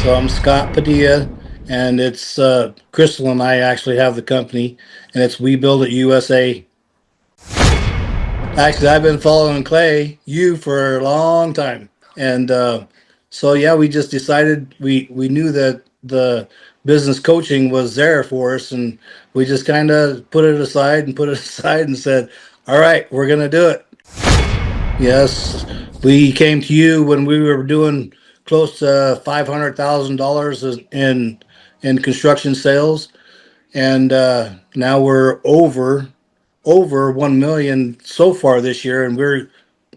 So I'm Scott Padilla, and it's Crystal and I actually have the company, and it's We Build It USA. Actually, I've been following you for a long time, and so yeah, we just decided we knew that the business coaching was there for us, and we just kind of put it aside and put it aside and said, "All right, we're gonna do it." Yes, we came to you when we were doing close to $500,000 in construction sales, and now we're over 1 million so far this year, and we're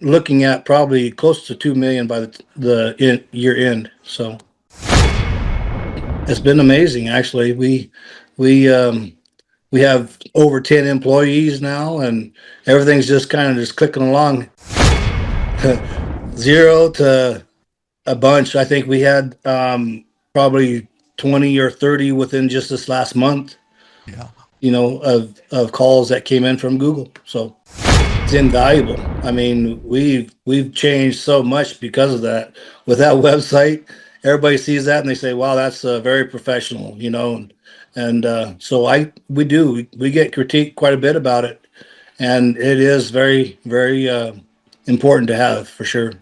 looking at probably close to 2 million by the year end. So it's been amazing, actually. We have over 10 employees now, and everything's just kind of just clicking along. Zero to a bunch. I think we had probably 20 or 30 within just this last month, Yeah. of calls that came in from Google. So it's invaluable. I mean, we've changed so much because of that. With that website, everybody sees that and they say, "Wow, that's very professional," and so we get critiqued quite a bit about it, and it is very very important to have for sure.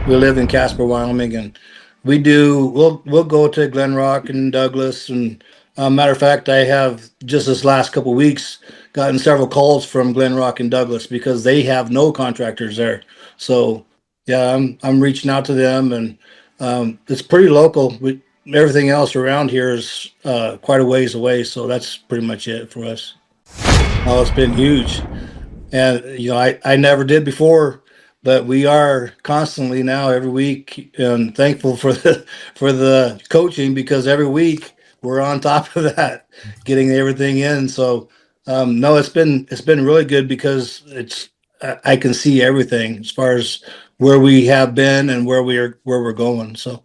We live in Casper, Wyoming, and we'll go to Glen Rock and Douglas. And matter of fact, I have just this last couple of weeks gotten several calls from Glen Rock and Douglas because they have no contractors there. So yeah, I'm reaching out to them, and it's pretty local. Everything else around here is quite a ways away, so that's pretty much it for us. Oh, it's been huge. And I never did before, but we are constantly now every week, and thankful for the coaching, because every week we're on top of that, getting everything in. So no, it's been really good because I can see everything as far as where we have been and where we're going. So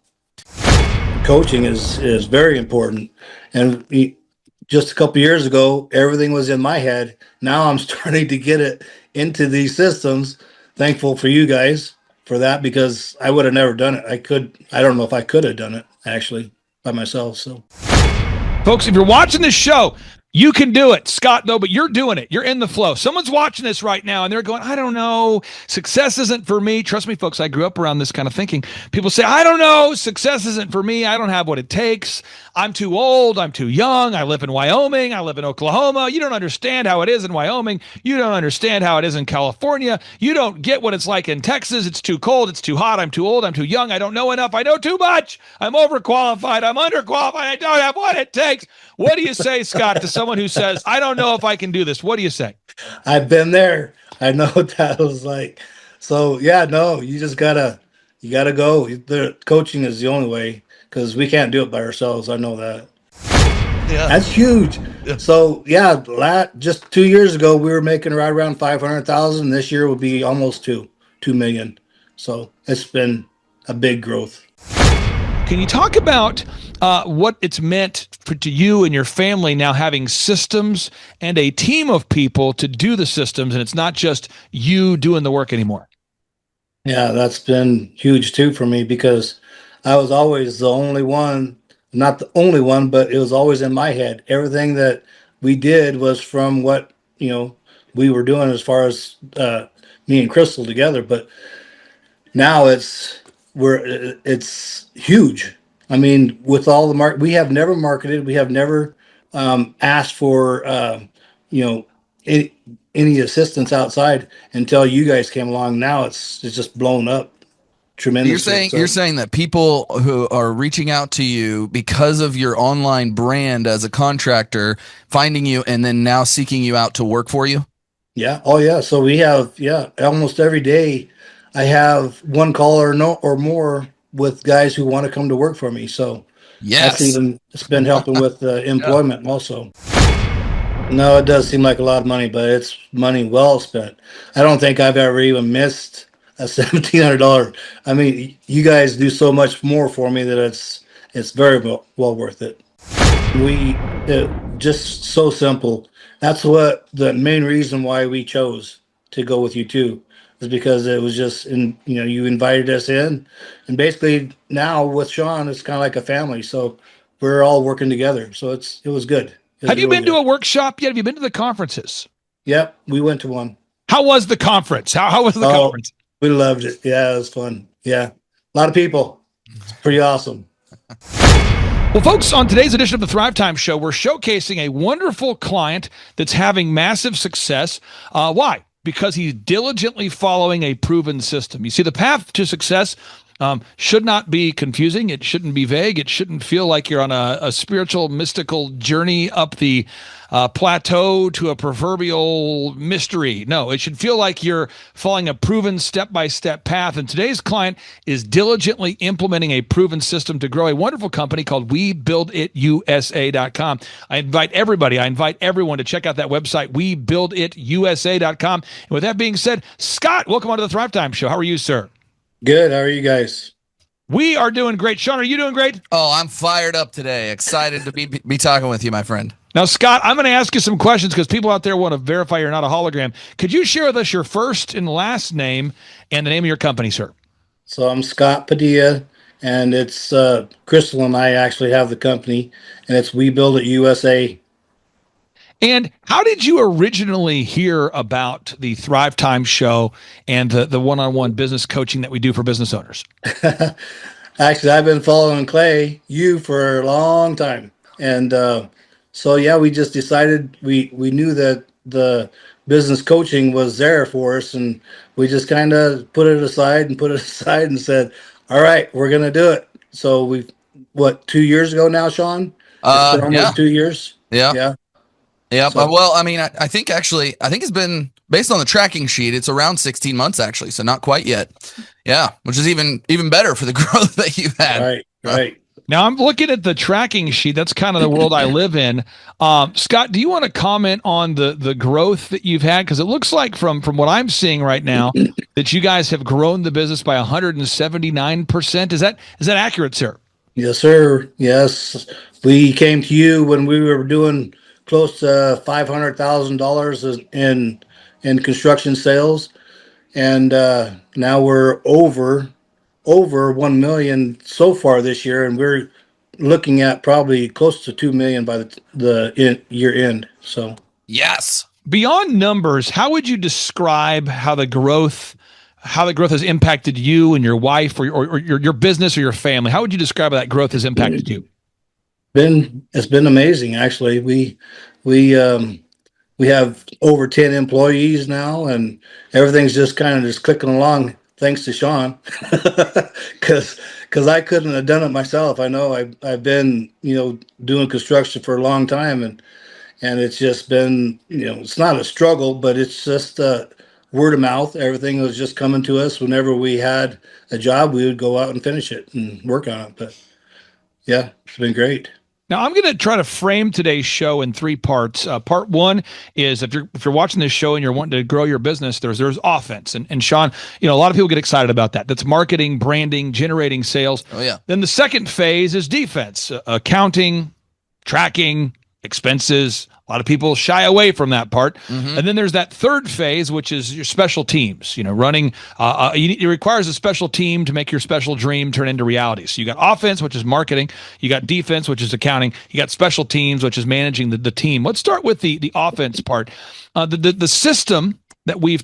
coaching is very important, and just a couple years ago, everything was in my head. Now I'm starting to get it into these systems. Thankful for you guys for that, because I would have never done it. I don't know if I could have done it actually by myself. So, Folks, if you're watching this show, you can do it. Scott, no, but you're doing it. You're in the flow. Someone's watching this right now and they're going, I don't know. Success isn't for me. Trust me, folks, I grew up around this kind of thinking. People say, I don't know. Success isn't for me. I don't have what it takes. I'm too old. I'm too young. I live in Wyoming. I live in Oklahoma. You don't understand how it is in Wyoming. You don't understand how it is in California. You don't get what it's like in Texas. It's too cold. It's too hot. I'm too old. I'm too young. I don't know enough. I know too much. I'm overqualified. I'm underqualified. I don't have what it takes. What do you say, Scott, to someone who says, I don't know if I can do this? What do you say? I've been there. I know what that was like. So yeah, no, you gotta go. The coaching is the only way, because we can't do it by ourselves. I know that. Yeah. That's huge. Yeah. So yeah, just 2 years ago we were making right around 500,000. This year will be almost 2 million. So it's been a big growth. Can you talk about what it's meant to you and your family now having systems and a team of people to do the systems, and it's not just you doing the work anymore? Yeah, that's been huge too for me, because I was always the only one, not the only one, but it was always in my head. Everything that we did was from what, we were doing as far as me and Crystal together. But now it's huge. I mean, with all the we have never marketed, we have never asked for you know any, any assistance outside until you guys came along. Now it's just blown up You're tremendously. saying So you're saying that people who are reaching out to you because of your online brand as a contractor, finding you and then now seeking you out to work for you? yeah, oh yeah. So we have, almost every day I have one call or no or more with guys who want to come to work for me. So that's Yes. even it's been helping with Yeah. employment also. No, it does seem like a lot of money, but it's money well spent. I don't think I've ever even missed a $1,700. I mean, you guys do so much more for me that it's very well worth it. We just so simple. That's what the main reason why we chose to go with you too. is because it was just you invited us in, and basically now with Sean, it's kind of like a family. So we're all working together. So it was good. It was Have you really been to good. a workshop yet? Have you been to the conferences? Yep, we went to one. How was the conference? How was the Oh, conference? we loved it. Yeah, it was fun. Yeah, a lot of people. It's pretty awesome. Well, folks, on today's edition of the Thrivetime Show, we're showcasing a wonderful client that's having massive success. Why? Because he's diligently following a proven system. You see, the path to success should not be confusing. It shouldn't be vague. It shouldn't feel like you're on a spiritual, mystical journey up the plateau to a proverbial mystery. No, it should feel like you're following a proven step-by-step path. And today's client is diligently implementing a proven system to grow a wonderful company called WeBuildItUSA.com. I invite everyone to check out that website, WeBuildItUSA.com. And with that being said, Scott, welcome onto the Thrive Time Show. How are you, sir? Good. How are you guys? We are doing great. Sean, are you doing great? Oh, I'm fired up today. Excited to be talking with you, my friend. Now, Scott, I'm going to ask you some questions because people out there want to verify you're not a hologram. Could you share with us your first and last name and the name of your company, sir? So I'm Scott Padilla, and it's Crystal and I actually have the company, and it's We Build It USA. And how did you originally hear about the Thrive Time Show and the one-on-one business coaching that we do for business owners? Actually, I've been following you for a long time, and so yeah, we just decided we knew that the business coaching was there for us, and we just kind of put it aside and said, "All right, we're gonna do it." So 2 years ago now, Sean? It's been almost 2 years. Yeah. Yeah. Yeah. So- Well, I mean, I think it's been based on the tracking sheet. It's around 16 months actually, so not quite yet. Yeah, which is even better for the growth that you've had. Right. Now, I'm looking at the tracking sheet. That's kind of the world I live in. Scott, do you want to comment on the growth that you've had? Because it looks like from what I'm seeing right now that you guys have grown the business by 179%. Is that accurate, sir? Yes, sir. Yes, we came to you when we were doing close to $500,000 in construction sales, and now we're over 1 million so far this year, and we're looking at probably close to 2 million by the year end. So Yes. Beyond numbers, how would you describe how the growth has impacted you and your wife or your business or your family? How would you describe how that growth has impacted you? it's been amazing. Actually, we have over 10 employees now, and everything's just kind of just clicking along thanks to Sean, because I couldn't have done it myself. I know I've been doing construction for a long time, and it's just been it's not a struggle, but it's just word of mouth. Everything was just coming to us. Whenever we had a job, we would go out and finish it and work on it. But yeah, it's been great. Now, I'm going to try to frame today's show in three parts. Part one is if you're watching this show and you're wanting to grow your business, there's offense. And Sean, a lot of people get excited about that. That's marketing, branding, generating sales. Oh, yeah. Then the second phase is defense, accounting, tracking, expenses. A lot of people shy away from that part. Mm-hmm. And then there's that third phase, which is your special teams, running. It requires a special team to make your special dream turn into reality. So you got offense, which is marketing. You got defense, which is accounting. You got special teams, which is managing the team. Let's start with the offense part. The system that we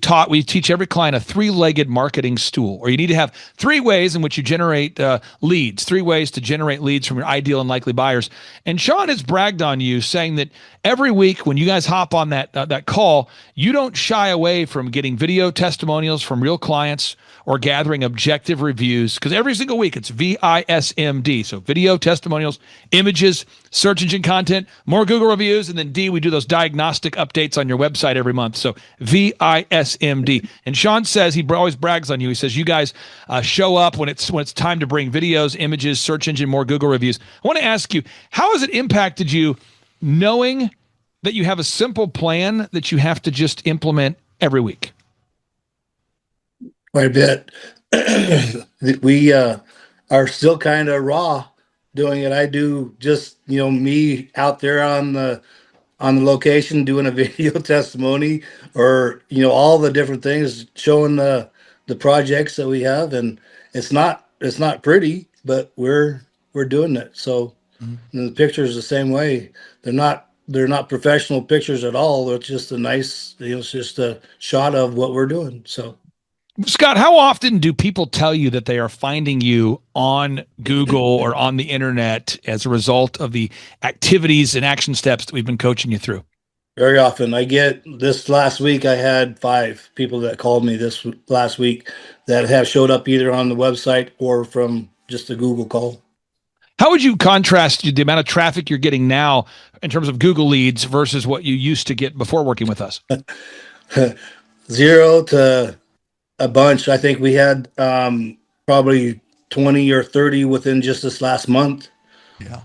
teach every client a three-legged marketing stool, or you need to have three ways in which you generate leads, three ways to generate leads from your ideal and likely buyers. And Sean has bragged on you, saying that every week when you guys hop on that call, you don't shy away from getting video testimonials from real clients or gathering objective reviews, because every single week it's VISMD. So video testimonials, images, search engine content, more Google reviews, and then D, we do those diagnostic updates on your website every month. So VISMD. And Sean says, he always brags on you. He says, you guys show up when it's time to bring videos, images, search engine, more Google reviews. I want to ask you, how has it impacted you knowing that you have a simple plan that you have to just implement every week? Quite a bit. We are still kind of raw doing it. I do just me out there on the on the location doing a video testimony, or all the different things showing the projects that we have. And it's not pretty, but we're doing it. So and the pictures the same way. They're not professional pictures at all. It's just a nice, it's just a shot of what we're doing. So Scott, how often do people tell you that they are finding you on Google or on the internet as a result of the activities and action steps that we've been coaching you through? very often, this last week, I had 5 people that called me this last week that have showed up either on the website or from just a Google call. How would you contrast the amount of traffic you're getting now in terms of Google leads versus what you used to get before working with us? 0 to a bunch. I think we had probably 20 or 30 within just this last month. Yeah.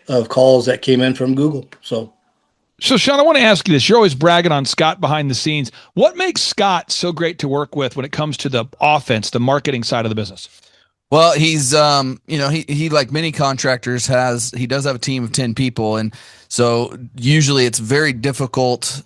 Of calls that came in from Google. So Sean, I want to ask you this. You're always bragging on Scott behind the scenes. What makes Scott so great to work with when it comes to the offense, the marketing side of the business? Well, he's he like many contractors he does have a team of 10 people, and so usually it's very difficult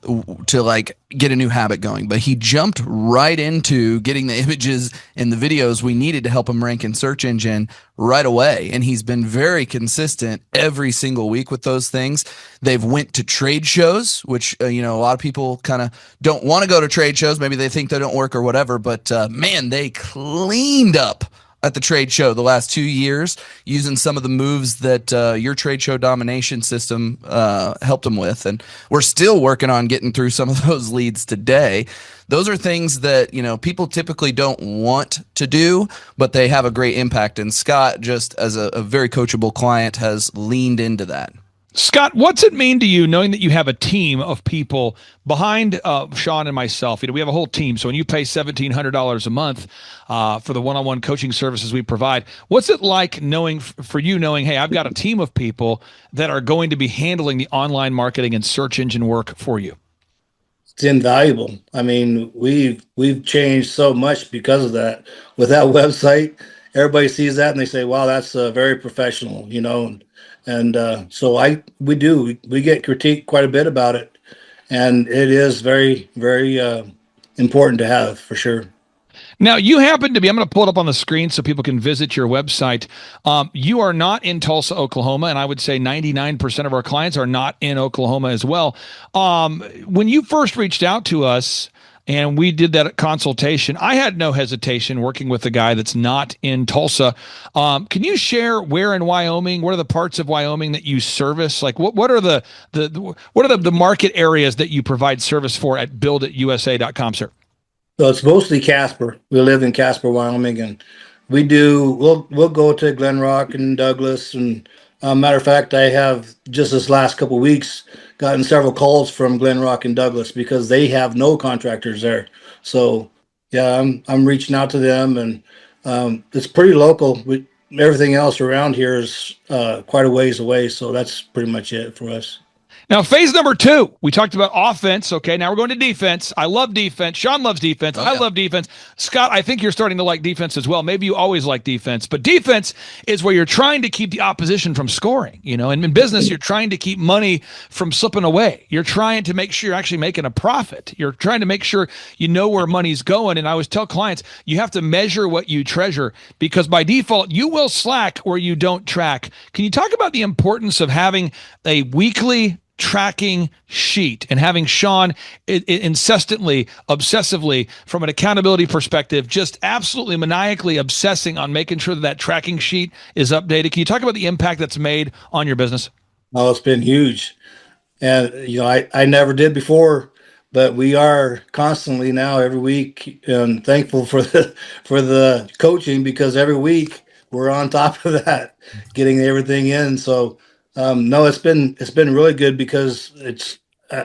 to like get a new habit going, but he jumped right into getting the images and the videos we needed to help him rank in search engine right away, and he's been very consistent every single week with those things. They've went to trade shows, which a lot of people kind of don't want to go to trade shows. Maybe they think they don't work or whatever, but man, they cleaned up at the trade show the last 2 years using some of the moves that your trade show domination system helped them with. And we're still working on getting through some of those leads today. Those are things that, people typically don't want to do, but they have a great impact. And Scott, just as a very coachable client, has leaned into that. Scott, what's it mean to you knowing that you have a team of people behind Sean and myself? We have a whole team. So when you pay $1,700 a month for the one-on-one coaching services we provide, what's it like knowing, hey, I've got a team of people that are going to be handling the online marketing and search engine work for you? it's invaluable. I mean, we've changed so much because of that. With that website, everybody sees that and they say, "Wow, that's very professional," So we get critiqued quite a bit about it, and it is very, very important to have for sure. Now, you happen to be, I'm going to pull it up on the screen so people can visit your website. You are not in Tulsa, Oklahoma, and I would say 99% of our clients are not in Oklahoma as well. When you first reached out to us and we did that consultation, I had no hesitation working with a guy that's not in Tulsa. Can you share where in Wyoming, what are the parts of Wyoming that you service? Like what are the market areas that you provide service for at builditusa.com, sir? So it's mostly Casper. We live in Casper, Wyoming, and we'll go to Glen Rock and Douglas. And matter of fact, I have just this last couple of weeks gotten several calls from Glen Rock and Douglas because they have no contractors there. So yeah, I'm reaching out to them, and it's pretty local. Everything else around here is quite a ways away. So that's pretty much it for us. Now, phase number 2, we talked about offense. Okay, now we're going to defense. I love defense. Sean loves defense. I love defense. Scott, I think you're starting to like defense as well. Maybe you always like defense, but defense is where you're trying to keep the opposition from scoring. And in business, you're trying to keep money from slipping away. You're trying to make sure you're actually making a profit. You're trying to make sure you know where money's going. And I always tell clients, you have to measure what you treasure, because by default, you will slack where you don't track. Can you talk about the importance of having a weekly tracking sheet and having Sean incessantly, obsessively, from an accountability perspective, just absolutely maniacally obsessing on making sure that tracking sheet is updated? Can you talk about the impact that's made on your business? Oh, it's been huge. And, I never did before, but we are constantly now every week, and thankful for the coaching, because every week we're on top of that, getting everything in. So, no, it's been really good, because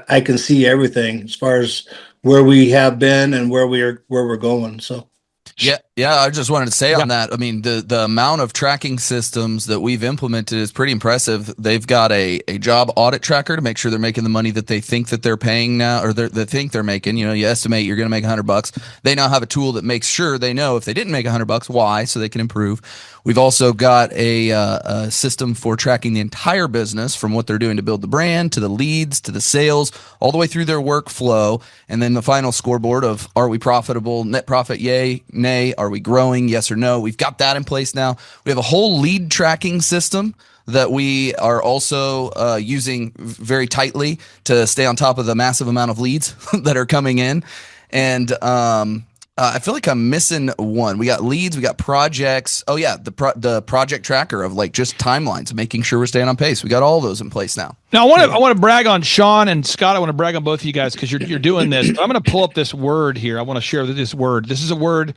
I can see everything as far as where we have been and where we're going. So yeah, Yeah, I just wanted to say on that. I mean, the amount of tracking systems that we've implemented is pretty impressive. They've got a job audit tracker to make sure they're making the money that they think that they're paying now, or they think they're making. You know, you estimate you're going to make $100. They now have a tool that makes sure they know if they didn't make $100, why, so they can improve. We've also got a system for tracking the entire business, from what they're doing to build the brand, to the leads, to the sales, all the way through their workflow. And then the final scoreboard of, are we profitable, net profit, yay, nay, are we growing, yes or no? We've got that in place now. We have a whole lead tracking system that we are also using very tightly to stay on top of the massive amount of leads that are coming in. And I feel like I'm missing one. We got leads, we got projects. Oh yeah, the project tracker of like just timelines, making sure we're staying on pace. We got all those in place now. Now I want to brag on Sean and Scott. I want to brag on both of you guys because you're doing this. But I'm going to pull up this word here. I want to share this word. This is a word.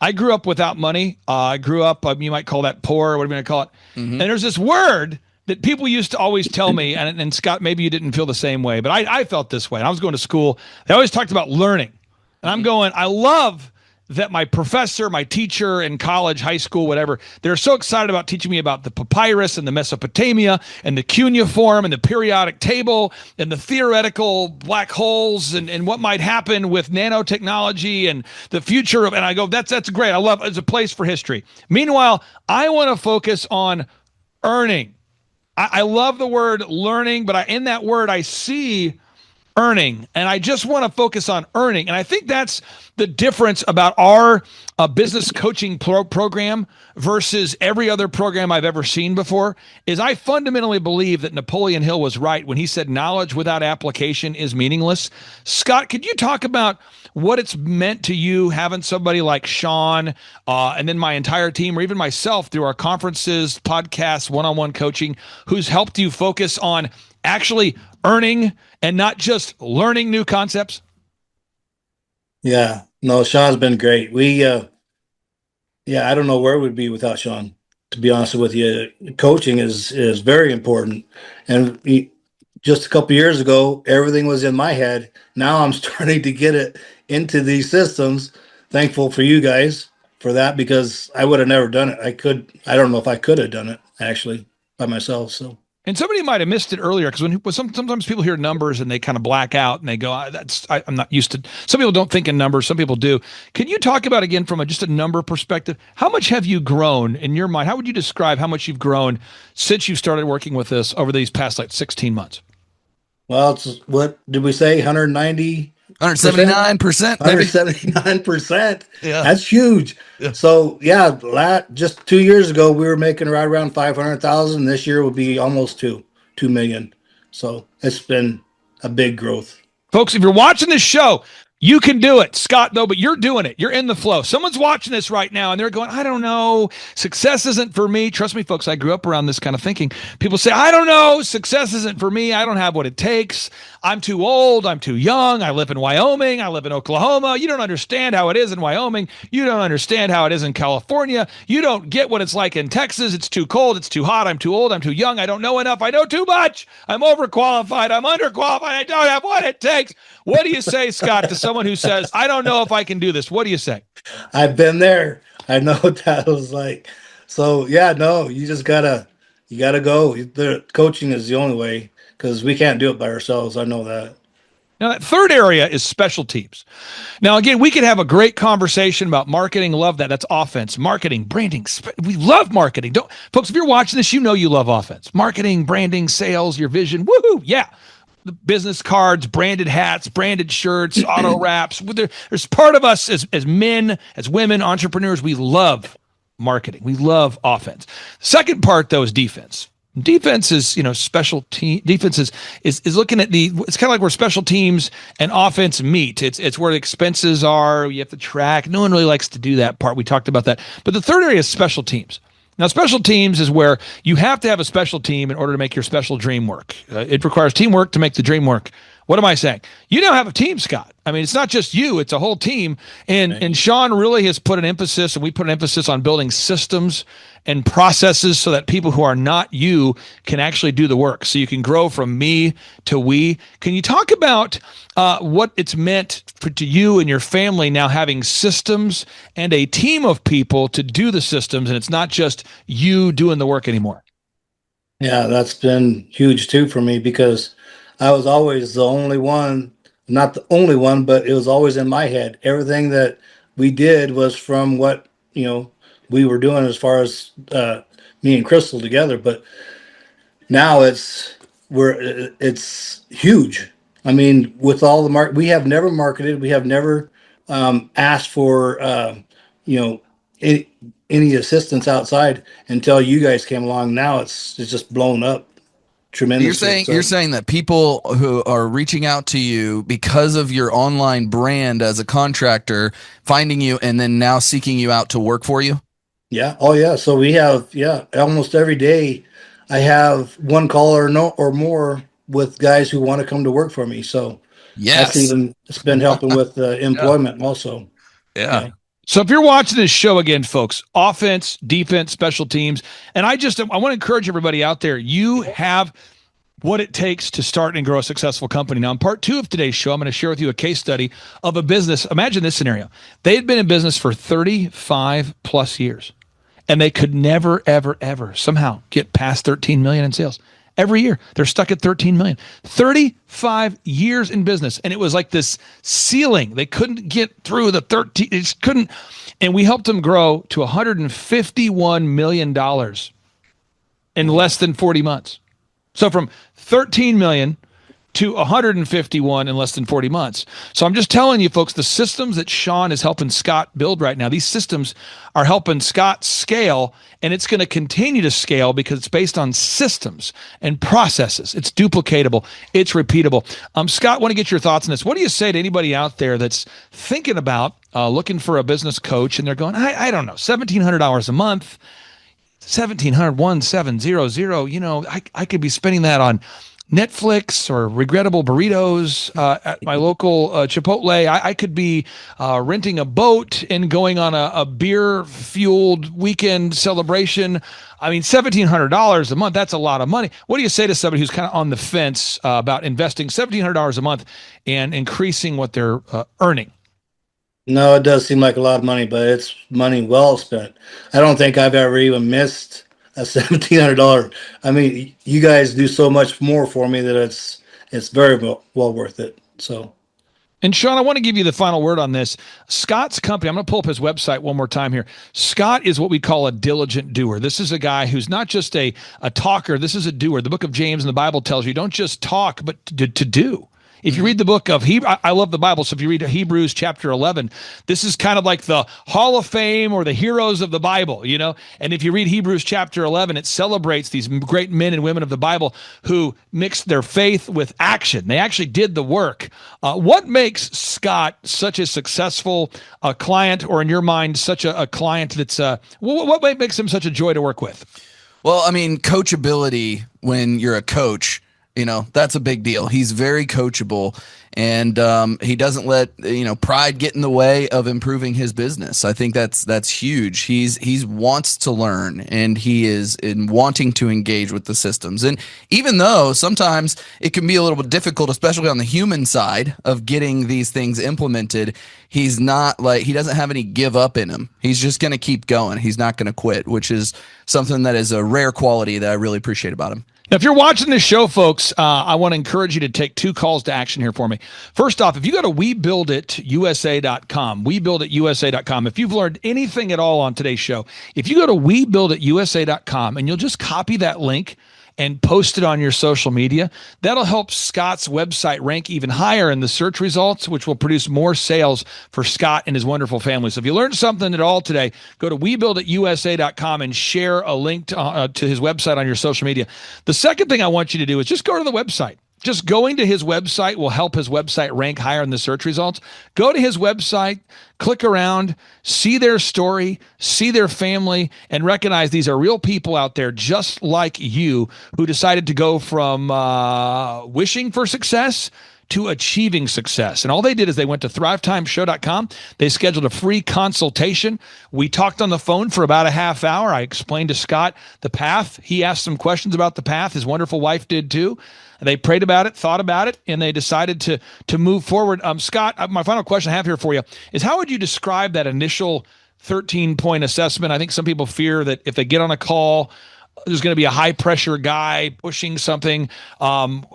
I grew up without money. I grew up, you might call that poor, whatever you want to call it. Mm-hmm. And there's this word that people used to always tell me, and Scott, maybe you didn't feel the same way, but I felt this way. I was going to school. They always talked about learning. And I'm going, I love that my professor, my teacher in college, high school, whatever, they're so excited about teaching me about the papyrus and the Mesopotamia and the cuneiform and the periodic table and the theoretical black holes and what might happen with nanotechnology and the future of, and I go, that's great. I love, it's a place for history. Meanwhile, I want to focus on earning. I love the word learning, but in that word, I see earning, and I just want to focus on earning. And I think that's the difference about our business coaching program versus every other program I've ever seen before, is I fundamentally believe that Napoleon Hill was right when he said knowledge without application is meaningless. Scott, could you talk about what it's meant to you having somebody like Sean and then my entire team, or even myself through our conferences, podcasts, one-on-one coaching, who's helped you focus on actually earning and not just learning new concepts? Yeah, no, Sean's been great. I don't know where we'd be without Sean, to be honest with you. Coaching is very important. And just a couple years ago, everything was in my head. Now I'm starting to get it into these systems. Thankful for you guys for that, because I would have never done it. I don't know if I could have done it actually by myself. So. And somebody might have missed it earlier, because sometimes people hear numbers and they kind of black out and they go, I'm not used to. Some people don't think in numbers. Some people do. Can you talk about, again, from just a number perspective, how much have you grown in your mind? How would you describe how much you've grown since you started working with us over these past 16 months? Well, it's, what did we say? 190? 179%. 179%. Yeah. That's huge. Yeah. So just 2 years ago, we were making right around 500,000. This year will be almost 2 million. So it's been a big growth. Folks, if you're watching this show, you can do it. Scott, though, but you're doing it. You're in the flow. Someone's watching this right now and they're going, I don't know. Success isn't for me. Trust me, folks, I grew up around this kind of thinking. People say, I don't know. Success isn't for me. I don't have what it takes. I'm too old. I'm too young. I live in Wyoming. I live in Oklahoma. You don't understand how it is in Wyoming. You don't understand how it is in California. You don't get what it's like in Texas. It's too cold. It's too hot. I'm too old. I'm too young. I don't know enough. I know too much. I'm overqualified. I'm underqualified. I don't have what it takes. What do you say, Scott, to someone who says, I don't know if I can do this? What do you say? I've been there. I know what that was like. So you just gotta go. The coaching is the only way, because we can't do it by ourselves. I know that. Now, that third area is special teams. Now, again, we could have a great conversation about marketing. Love that. That's offense, marketing, branding. We love marketing. Folks, if you're watching this, you know you love offense. Marketing, branding, sales, your vision. Woohoo! Yeah. The business cards, branded hats, branded shirts, auto wraps. There's part of us as men, as women, entrepreneurs, we love marketing. We love offense. The second part, though, is defense. Defense is, special team. Defense is looking at it's kind of like where special teams and offense meet. It's where the expenses are. You have to track. No one really likes to do that part. We talked about that. But the third area is special teams. Now, special teams is where you have to have a special team in order to make your special dream work. It requires teamwork to make the dream work. What am I saying? You now have a team, Scott. I mean, it's not just you, it's a whole team. And Sean really has put an emphasis, and we put an emphasis on building systems and processes so that people who are not you can actually do the work. So you can grow from me to we. Can you talk about what it's meant to you and your family now having systems and a team of people to do the systems, and it's not just you doing the work anymore? Yeah, that's been huge too for me because I was always the only one, not the only one, but it was always in my head. Everything that we did was from what, we were doing as far as me and Crystal together. But now it's huge. I mean, with all the we have never marketed, we have never asked for you know any, any assistance outside until you guys came along. Now it's just blown up tremendously. You're saying that people who are reaching out to you because of your online brand as a contractor, finding you and then now seeking you out to work for you? Yeah. Oh yeah. So we have, almost every day I have one call or more with guys who want to come to work for me. So Yes. it's been helping with employment also. Yeah. So if you're watching this show again, folks, offense, defense, special teams, and I want to encourage everybody out there, you have what it takes to start and grow a successful company. Now, in part 2 of today's show, I'm going to share with you a case study of a business. Imagine this scenario. They had been in business for 35 plus years, and they could never, ever, ever somehow get past 13 million in sales. Every year, they're stuck at 13 million. 35 years in business, and it was like this ceiling. They couldn't get through the 13. They just couldn't. And we helped them grow to $151 million in less than 40 months. So from 13 million to 151 in less than 40 months. So I'm just telling you, folks, the systems that Sean is helping Scott build right now, these systems are helping Scott scale, and it's going to continue to scale because it's based on systems and processes. It's duplicatable. It's repeatable. Scott, I want to get your thoughts on this. What do you say to anybody out there that's thinking about looking for a business coach, and they're going, I don't know, $1,700 a month, 1700 I could be spending that on Netflix or regrettable burritos at my local Chipotle. I could be renting a boat and going on a beer-fueled weekend celebration. I mean, $1,700 a month, that's a lot of money. What do you say to somebody who's kind of on the fence about investing $1,700 a month and increasing what they're earning? No, it does seem like a lot of money, but it's money well spent. I don't think I've ever even missed a $1,700. I mean, you guys do so much more for me that it's very well worth it. So, and Sean, I want to give you the final word on this. Scott's company, I'm going to pull up his website one more time here. Scott is what we call a diligent doer. This is a guy who's not just a talker. This is a doer. The book of James in the Bible tells you don't just talk, but to do. If you read the book of Hebrews, I love the Bible. So if you read Hebrews chapter 11, this is kind of like the Hall of Fame or the heroes of the Bible, And if you read Hebrews chapter 11, it celebrates these great men and women of the Bible who mixed their faith with action. They actually did the work. What makes Scott such a successful client, or in your mind, such a client that's, what makes him such a joy to work with? Well, I mean, coachability when you're a coach, that's a big deal. He's very coachable, and he doesn't let pride get in the way of improving his business. I think that's huge. He's wants to learn, and he is in wanting to engage with the systems. And even though sometimes it can be a little bit difficult, especially on the human side of getting these things implemented, he's not he doesn't have any give up in him. He's just going to keep going. He's not going to quit, which is something that is a rare quality that I really appreciate about him. Now, if you're watching this show, folks, I want to encourage you to take 2 calls to action here for me. First off, if you go to WeBuildItUSA.com, WeBuildItUSA.com, if you've learned anything at all on today's show, if you go to WeBuildItUSA.com and you'll just copy that link and post it on your social media, that'll help Scott's website rank even higher in the search results, which will produce more sales for Scott and his wonderful family. So if you learned something at all today, go to WeBuildItUSA.com and share a link to his website on your social media. The second thing I want you to do is just go to the website. Just going to his website will help his website rank higher in the search results. Go to his website, click around, see their story, see their family, and recognize these are real people out there just like you who decided to go from wishing for success to achieving success. And all they did is they went to thrivetimeshow.com. They scheduled a free consultation. We talked on the phone for about a half hour. I explained to Scott the path. He asked some questions about the path. His wonderful wife did too. They prayed about it, thought about it, and they decided to move forward. Scott, my final question I have here for you is, how would you describe that initial 13-point assessment? I think some people fear that if they get on a call, there's going to be a high pressure guy pushing something.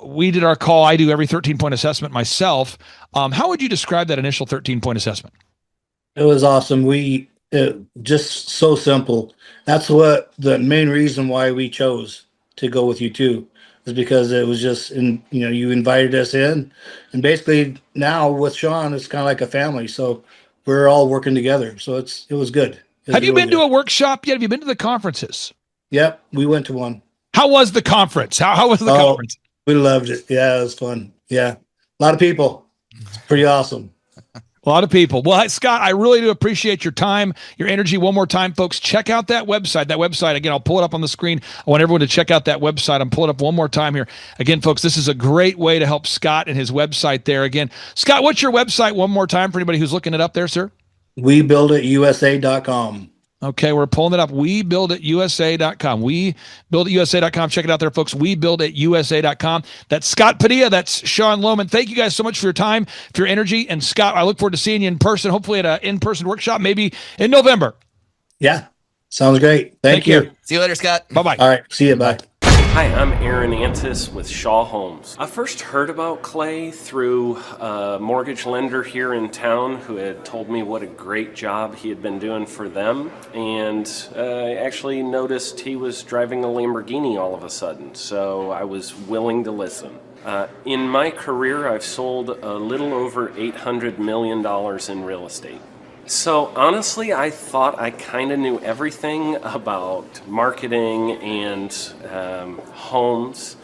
We did our call. I do every 13-point assessment myself. How would you describe that initial 13-point assessment? It was awesome. Just so simple. That's what the main reason why we chose to go with you too, is because it was just you invited us in, and basically now with Sean, it's kind of like a family. So we're all working together. So it was good. Have you been to a workshop yet? Have you been to the conferences? Yep, we went to one. How was the conference? How was the conference? We loved it. Yeah, it was fun. Yeah, a lot of people. It's pretty awesome. A lot of people. Well, Scott, I really do appreciate your time, your energy. One more time, folks, check out that website. That website, again, I'll pull it up on the screen. I want everyone to check out that website. I'm pulling it up one more time here. Again, folks, this is a great way to help Scott and his website there. Again, Scott, what's your website one more time for anybody who's looking it up there, sir? WeBuildItUSA.com. Okay, we're pulling it up. WeBuildItUSA.com. WeBuildItUSA.com. Check it out there, folks. WeBuildItUSA.com. That's Scott Padilla. That's Sean Lohman. Thank you guys so much for your time, for your energy. And Scott, I look forward to seeing you in person, hopefully at an in-person workshop, maybe in November. Yeah, sounds great. Thank you. See you later, Scott. Bye-bye. All right, see you. Bye. Hi, I'm Aaron Antis with Shaw Homes. I first heard about Clay through a mortgage lender here in town who had told me what a great job he had been doing for them, and I actually noticed he was driving a Lamborghini all of a sudden, so I was willing to listen. In my career, I've sold a little over $800 million in real estate. So honestly, I thought I kind of knew everything about marketing and homes.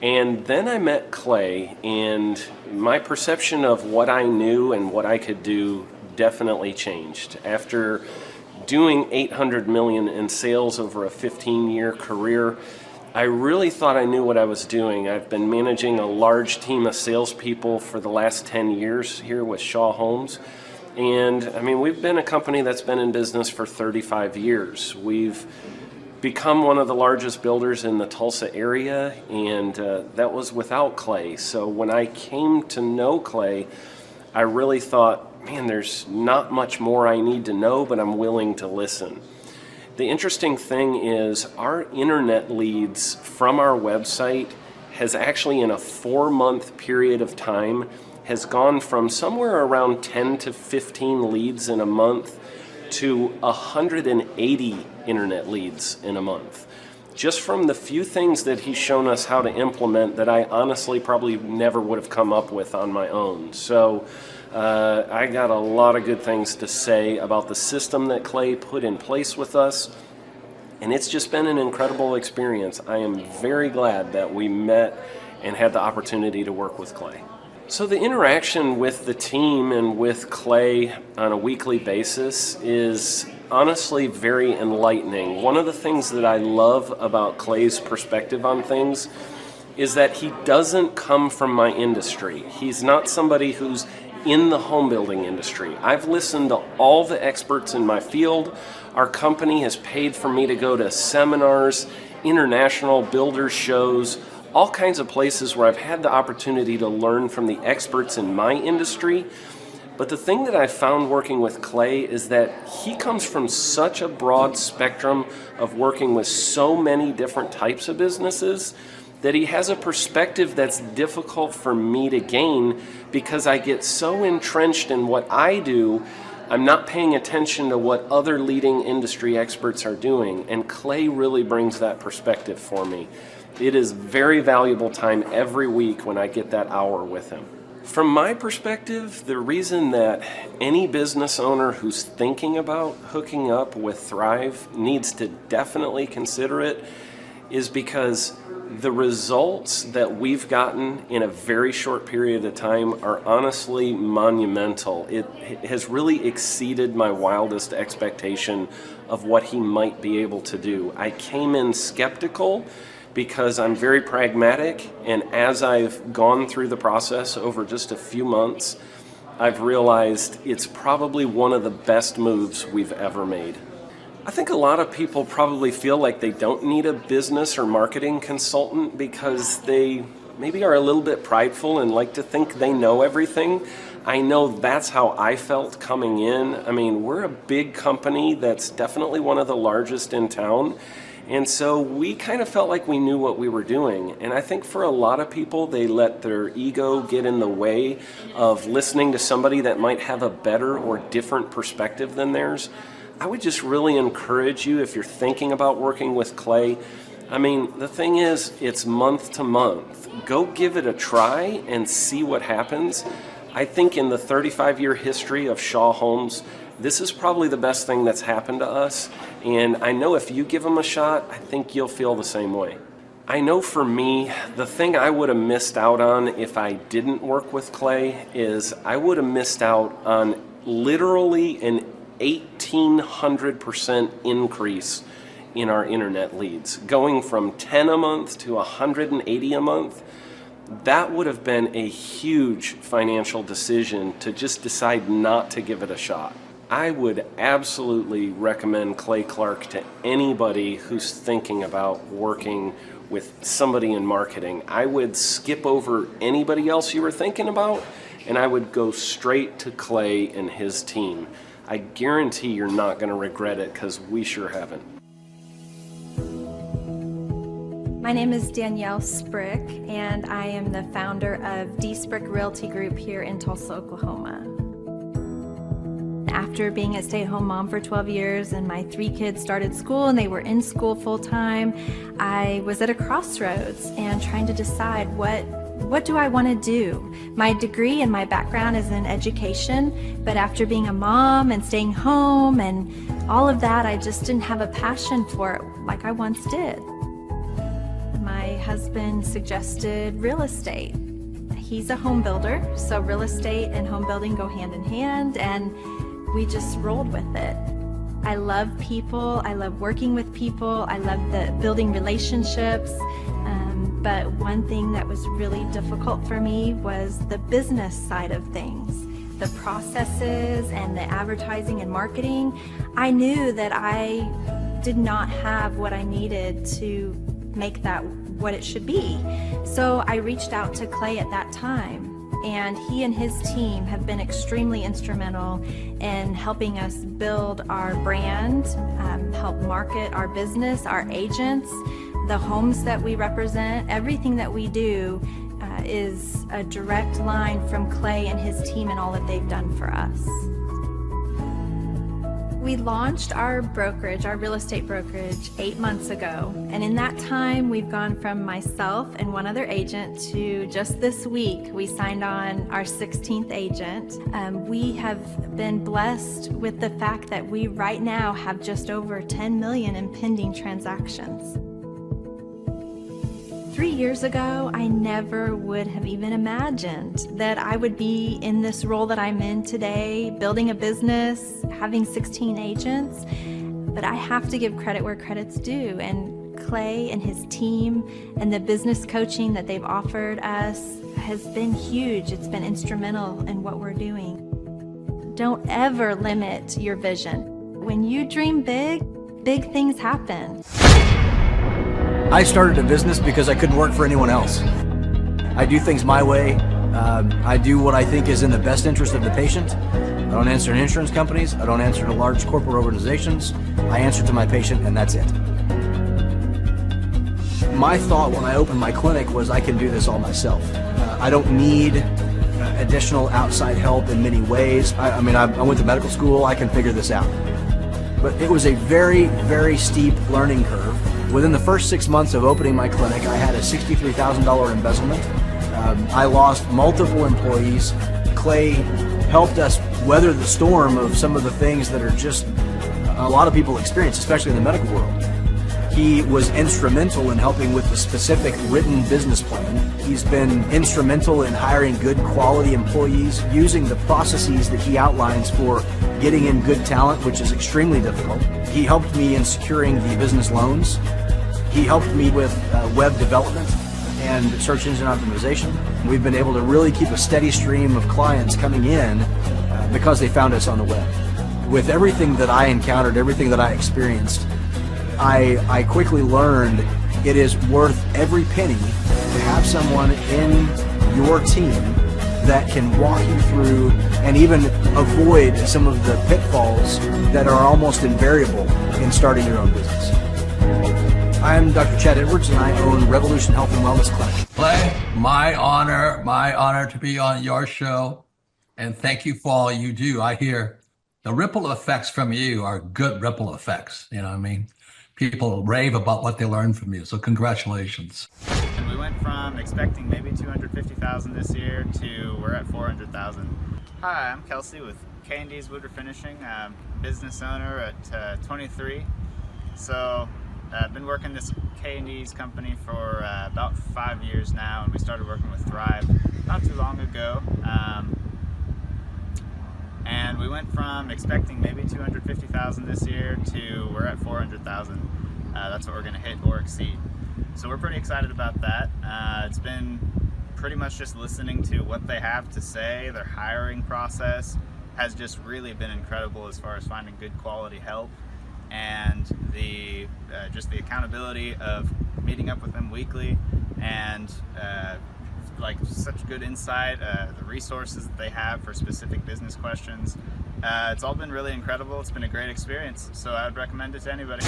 And then I met Clay, and my perception of what I knew and what I could do definitely changed. After doing $800 million in sales over a 15-year career, I really thought I knew what I was doing. I've been managing a large team of salespeople for the last 10 years here with Shaw Homes. And I mean, we've been a company that's been in business for 35 years. We've become one of the largest builders in the Tulsa area, and that was without Clay. So when I came to know Clay, I really thought, man, there's not much more I need to know, but I'm willing to listen. The interesting thing is our internet leads from our website has actually, in a 4-month period of time, has gone from somewhere around 10 to 15 leads in a month to 180 internet leads in a month. Just from the few things that he's shown us how to implement that I honestly probably never would have come up with on my own. So I got a lot of good things to say about the system that Clay put in place with us. And it's just been an incredible experience. I am very glad that we met and had the opportunity to work with Clay. So the interaction with the team and with Clay on a weekly basis is honestly very enlightening. One of the things that I love about Clay's perspective on things is that he doesn't come from my industry. He's not somebody who's in the home building industry. I've listened to all the experts in my field. Our company has paid for me to go to seminars, international builder shows, all kinds of places where I've had the opportunity to learn from the experts in my industry. But the thing that I found working with Clay is that he comes from such a broad spectrum of working with so many different types of businesses that he has a perspective that's difficult for me to gain because I get so entrenched in what I do, I'm not paying attention to what other leading industry experts are doing. And Clay really brings that perspective for me. It is very valuable time every week when I get that hour with him. From my perspective, the reason that any business owner who's thinking about hooking up with Thrive needs to definitely consider it is because the results that we've gotten in a very short period of time are honestly monumental. It has really exceeded my wildest expectation of what he might be able to do. I came in skeptical because I'm very pragmatic, and as I've gone through the process over just a few months, I've realized it's probably one of the best moves we've ever made. I think a lot of people probably feel like they don't need a business or marketing consultant because they maybe are a little bit prideful and like to think they know everything. I know that's how I felt coming in. I mean, we're a big company that's definitely one of the largest in town. And so we kind of felt like we knew what we were doing. And I think for a lot of people, they let their ego get in the way of listening to somebody that might have a better or different perspective than theirs. I would just really encourage you, if you're thinking about working with clay, I mean, the thing is, it's month to month. Go give it a try and see what happens. I think in the 35-year history of Shaw Homes, this is probably the best thing that's happened to us. And I know if you give them a shot, I think you'll feel the same way. I know for me, the thing I would have missed out on if I didn't work with clay is I would have missed out on literally an 1,800% increase in our internet leads, going from 10 a month to 180 a month. That would have been a huge financial decision to just decide not to give it a shot. I would absolutely recommend Clay Clark to anybody who's thinking about working with somebody in marketing. I would skip over anybody else you were thinking about, and I would go straight to Clay and his team. I guarantee you're not going to regret it, because we sure haven't. My name is Danielle Sprick, and I am the founder of D. Sprick Realty Group here in Tulsa, Oklahoma. After being a stay-at-home mom for 12 years and my 3 kids started school and they were in school full-time, I was at a crossroads and trying to decide what do I want to do? My degree and my background is in education, but after being a mom and staying home and all of that, I just didn't have a passion for it like I once did. My husband suggested real estate. He's a home builder, so real estate and home building go hand in hand, and we just rolled with it. I love people, I love working with people, I love building relationships, but one thing that was really difficult for me was the business side of things. The processes and the advertising and marketing. I knew that I did not have what I needed to make that what it should be. So I reached out to Clay at that time, and he and his team have been extremely instrumental in helping us build our brand, help market our business, our agents, the homes that we represent. Everything that we do is a direct line from Clay and his team and all that they've done for us. We launched our brokerage, our real estate brokerage, 8 months ago. And in that time, we've gone from myself and one other agent to just this week, we signed on our 16th agent. We have been blessed with the fact that we right now have just over 10 million in pending transactions. 3 years ago, I never would have even imagined that I would be in this role that I'm in today, building a business, having 16 agents. But I have to give credit where credit's due. And Clay and his team and the business coaching that they've offered us has been huge. It's been instrumental in what we're doing. Don't ever limit your vision. When you dream big, big things happen. I started a business because I couldn't work for anyone else. I do things my way. I do what I think is in the best interest of the patient. I don't answer to insurance companies. I don't answer to large corporate organizations. I answer to my patient, and that's it. My thought when I opened my clinic was I can do this all myself. I don't need additional outside help in many ways. I went to medical school. I can figure this out. But it was a very, very steep learning curve. Within the first 6 months of opening my clinic, I had a $63,000 embezzlement. I lost multiple employees. Clay helped us weather the storm of some of the things that are just a lot of people experience, especially in the medical world. He was instrumental in helping with the specific written business plan. He's been instrumental in hiring good quality employees, using the processes that he outlines for getting in good talent, which is extremely difficult. He helped me in securing the business loans. He helped me with web development and search engine optimization. We've been able to really keep a steady stream of clients coming in because they found us on the web. With everything that I encountered, everything that I experienced, I quickly learned it is worth every penny to have someone in your team that can walk you through and even avoid some of the pitfalls that are almost invariable in starting your own business. I'm Dr. Chad Edwards, and I own Revolution Health and Wellness Clinic. Clay, my honor to be on your show, and thank you for all you do. I hear the ripple effects from you are good ripple effects. You know what I mean? People rave about what they learned from you, so congratulations. And we went from expecting maybe 250,000 this year to we're at 400,000. Hi, I'm Kelsey with K&D's Woodruff Finishing, business owner at 23. So I've been working this K&D's company for about 5 years now, and we started working with Thrive not too long ago. And we went from expecting maybe 250,000 this year to we're at 400,000. That's what we're going to hit or exceed. So we're pretty excited about that. It's been pretty much just listening to what they have to say. Their hiring process has just really been incredible as far as finding good quality help, and the just the accountability of meeting up with them weekly, and like such good insight, the resources that they have for specific business questions. It's all been really incredible. It's been a great experience, so I would recommend it to anybody.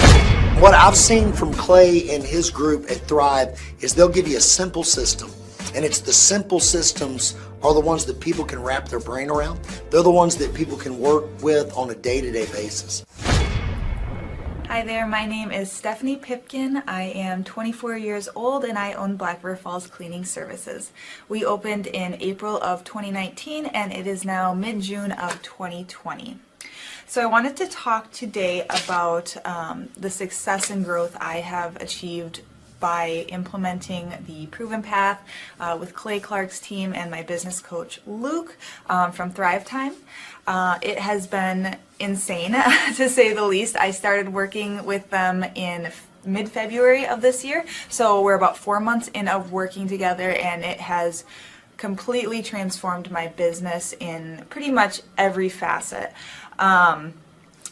What I've seen from Clay and his group at Thrive is they'll give you a simple system, and it's the simple systems are the ones that people can wrap their brain around. They're the ones that people can work with on a day-to-day basis. Hi there, my name is Stephanie Pipkin. I am 24 years old and I own Black River Falls Cleaning Services. We opened in April of 2019 and it is now mid-June of 2020. So I wanted to talk today about the success and growth I have achieved by implementing the Proven Path with Clay Clark's team and my business coach Luke from Thrivetime. It has been insane to say the least. I started working with them in mid-February of this year, so we're about 4 months in of working together, and it has completely transformed my business in pretty much every facet.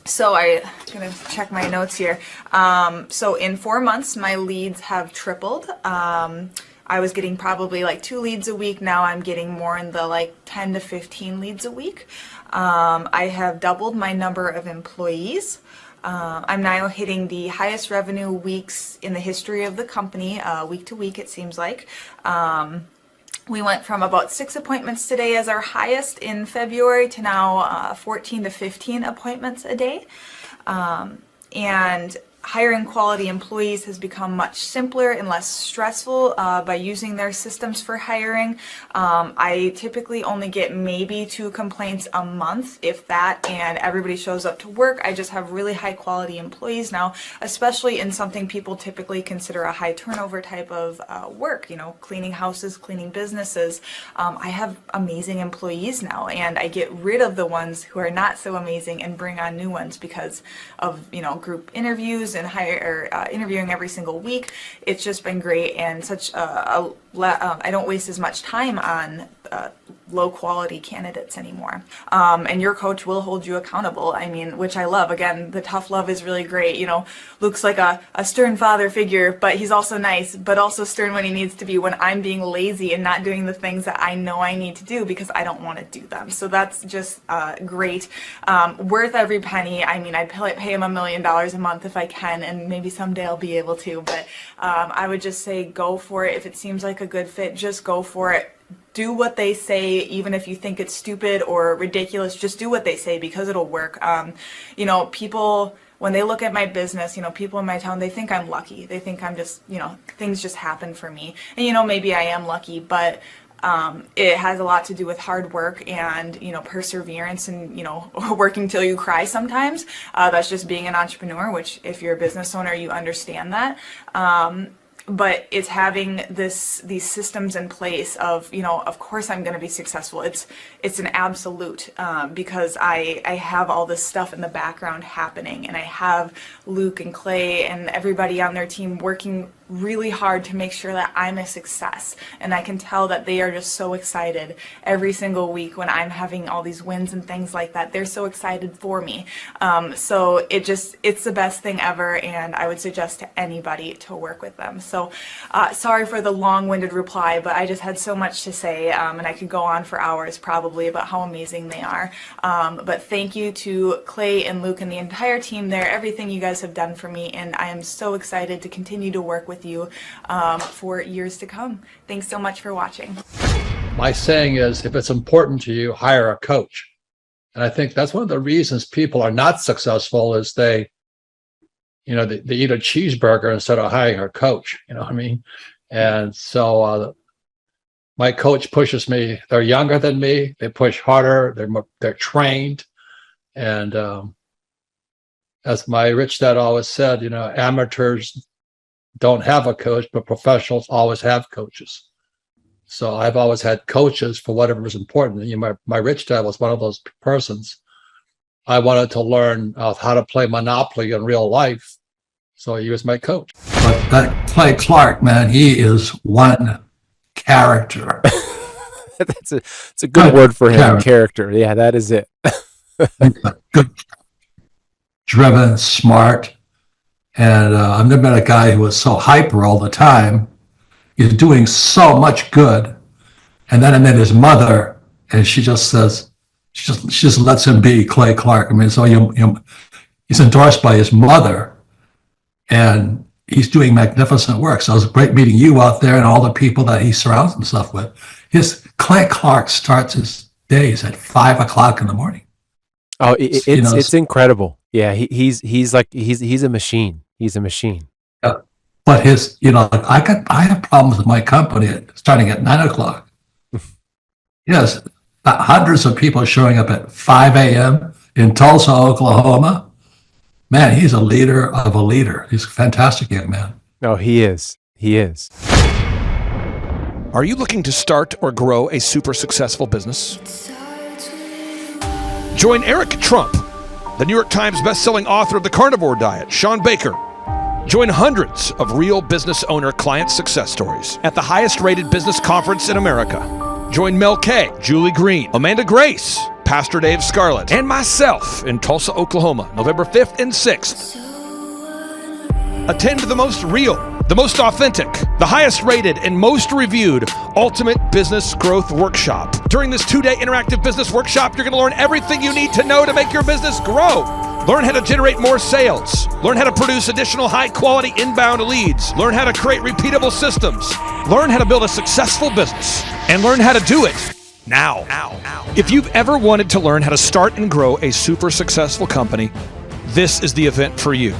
So I'm gonna check my notes here. So in 4 months, my leads have tripled. I was getting probably like 2 leads a week. Now I'm getting more in the like 10 to 15 leads a week. I have doubled my number of employees. I'm now hitting the highest revenue weeks in the history of the company, week to week it seems like. We went from about 6 appointments today as our highest in February to now 14 to 15 appointments a day. And hiring quality employees has become much simpler and less stressful by using their systems for hiring. I typically only get maybe 2 complaints a month, if that, and everybody shows up to work. I just have really high quality employees now, especially in something people typically consider a high turnover type of work, you know, cleaning houses, cleaning businesses. I have amazing employees now, and I get rid of the ones who are not so amazing and bring on new ones because of, you know, group interviews and interviewing every single week. It's just been great, and such I don't waste as much time on low quality candidates anymore. And your coach will hold you accountable. I mean, which I love. Again, the tough love is really great. You know, Luke's like a stern father figure, but he's also nice, but also stern when he needs to be, when I'm being lazy and not doing the things that I know I need to do because I don't want to do them. So that's just great. Worth every penny. I mean, I'd pay him $1 million a month if I can, and maybe someday I'll be able to, but I would just say go for it. If it seems like a good fit, just go for it. Do what they say, even if you think it's stupid or ridiculous. Just do what they say because it'll work. You know, people, when they look at my business, you know, people in my town, they think I'm lucky. They think I'm just, you know, things just happen for me. And, you know, maybe I am lucky, but it has a lot to do with hard work and, you know, perseverance and, you know, working till you cry sometimes. That's just being an entrepreneur, which if you're a business owner, you understand that. but it's having these systems in place of, of course I'm going to be successful. It's an absolute, because I have all this stuff in the background happening, and I have Luke and Clay and everybody on their team working really hard to make sure that I'm a success. And I can tell that they are just so excited every single week when I'm having all these wins and things like that. They're so excited for me. So it's the best thing ever, and I would suggest to anybody to work with them. So sorry for the long-winded reply, but I just had so much to say, and I could go on for hours probably about how amazing they are. But thank you to Clay and Luke and the entire team there, everything you guys have done for me, and I am so excited to continue to work with you for years to come. Thanks so much for watching. My saying is, if it's important to you, hire a coach. And I think that's one of the reasons people are not successful is they eat a cheeseburger instead of hiring a coach. You know what I mean? And so my coach pushes me. They're younger than me. They push harder. They're trained. And as my rich dad always said, amateurs don't have a coach, but professionals always have coaches. So I've always had coaches for whatever is important. My rich dad was one of those persons. I wanted to learn how to play Monopoly in real life, so he was my coach. But that Clay Clark, man, he is one character. It's a good word for him. Character. Yeah, that is it. Good, driven, smart. And I've never met a guy who was so hyper all the time. He's doing so much good. And then I met his mother, and she just says, she just lets him be Clay Clark. I mean, so he's endorsed by his mother, and he's doing magnificent work. So it was great meeting you out there and all the people that he surrounds himself with. Clay Clark starts his days at 5 o'clock in the morning. Oh, it's incredible. Yeah, he's a machine. He's a machine. Yeah. But I have problems with my company starting at 9 o'clock. Yes, hundreds of people showing up at 5 a.m. in Tulsa, Oklahoma. Man, he's a leader of a leader. He's a fantastic young man. No, he is. He is. Are you looking to start or grow a super successful business? Join Eric Trump, the New York Times bestselling author of The Carnivore Diet, Sean Baker. Join hundreds of real business owner client success stories at the highest rated business conference in America. Join Mel K, Julie Green, Amanda Grace, Pastor Dave Scarlett, and myself in Tulsa, Oklahoma, November 5th and 6th. Attend the most real, the most authentic, the highest rated, and most reviewed Ultimate Business Growth Workshop. During this 2-day interactive business workshop, you're going to learn everything you need to know to make your business grow. Learn how to generate more sales. Learn how to produce additional high-quality inbound leads. Learn how to create repeatable systems. Learn how to build a successful business. And learn how to do it now. If you've ever wanted to learn how to start and grow a super successful company, this is the event for you.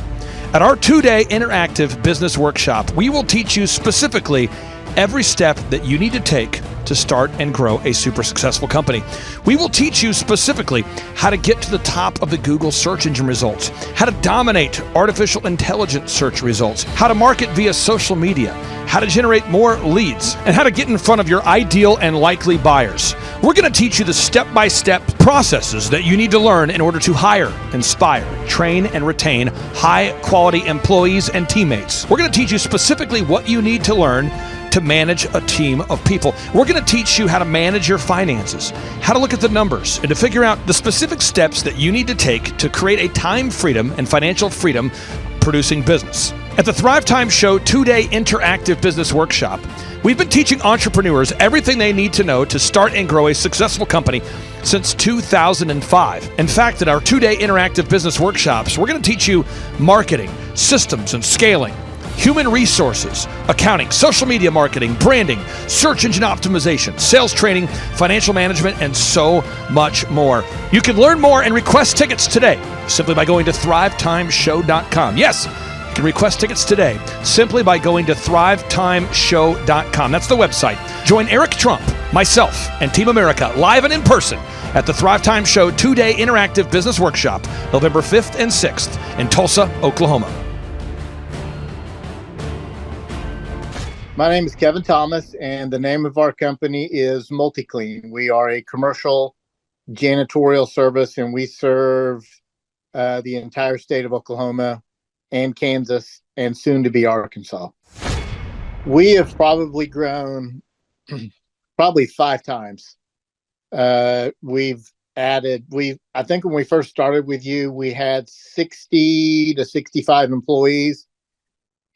At our 2-day interactive business workshop, we will teach you specifically every step that you need to take to start and grow a super successful company. We will teach you specifically how to get to the top of the Google search engine results, how to dominate artificial intelligence search results, how to market via social media, how to generate more leads, and how to get in front of your ideal and likely buyers. We're going to teach you the step-by-step processes that you need to learn in order to hire, inspire, train, and retain high-quality employees and teammates. We're going to teach you specifically what you need to learn to manage a team of people. We're going to teach you how to manage your finances, how to look at the numbers, and to figure out the specific steps that you need to take to create a time freedom and financial freedom producing business. At the Thrivetime Show 2-day interactive business workshop, we've been teaching entrepreneurs everything they need to know to start and grow a successful company since 2005. In fact, at our 2-day interactive business workshops, we're going to teach you marketing, systems and scaling, human resources, accounting, social media marketing, branding, search engine optimization, sales training, financial management, and so much more. You can learn more and request tickets today simply by going to thrivetimeshow.com. Yes, you can request tickets today simply by going to thrivetimeshow.com. That's the website. Join Eric Trump, myself, and Team America live and in person at the Thrivetime Show 2-day interactive business workshop, November 5th and 6th in Tulsa, Oklahoma. My name is Kevin Thomas, and the name of our company is MultiClean. We are a commercial janitorial service, and we serve the entire state of Oklahoma and Kansas and soon to be Arkansas. We have probably grown probably 5 times. We've added, I think when we first started with you, we had 60 to 65 employees.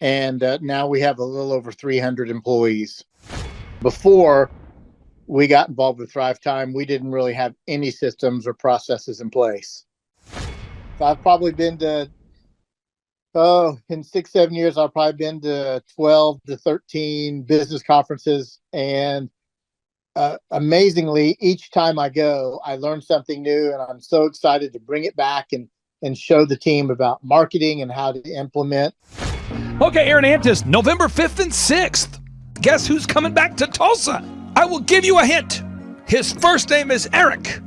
And now we have a little over 300 employees. Before we got involved with Thrivetime, we didn't really have any systems or processes in place. So I've probably been to, in 6-7 years, I've probably been to 12 to 13 business conferences. And amazingly, each time I go, I learn something new, and I'm so excited to bring it back and show the team about marketing and how to implement. Okay, Aaron Antis, November 5th and 6th. Guess who's coming back to Tulsa? I will give you a hint. His first name is Eric,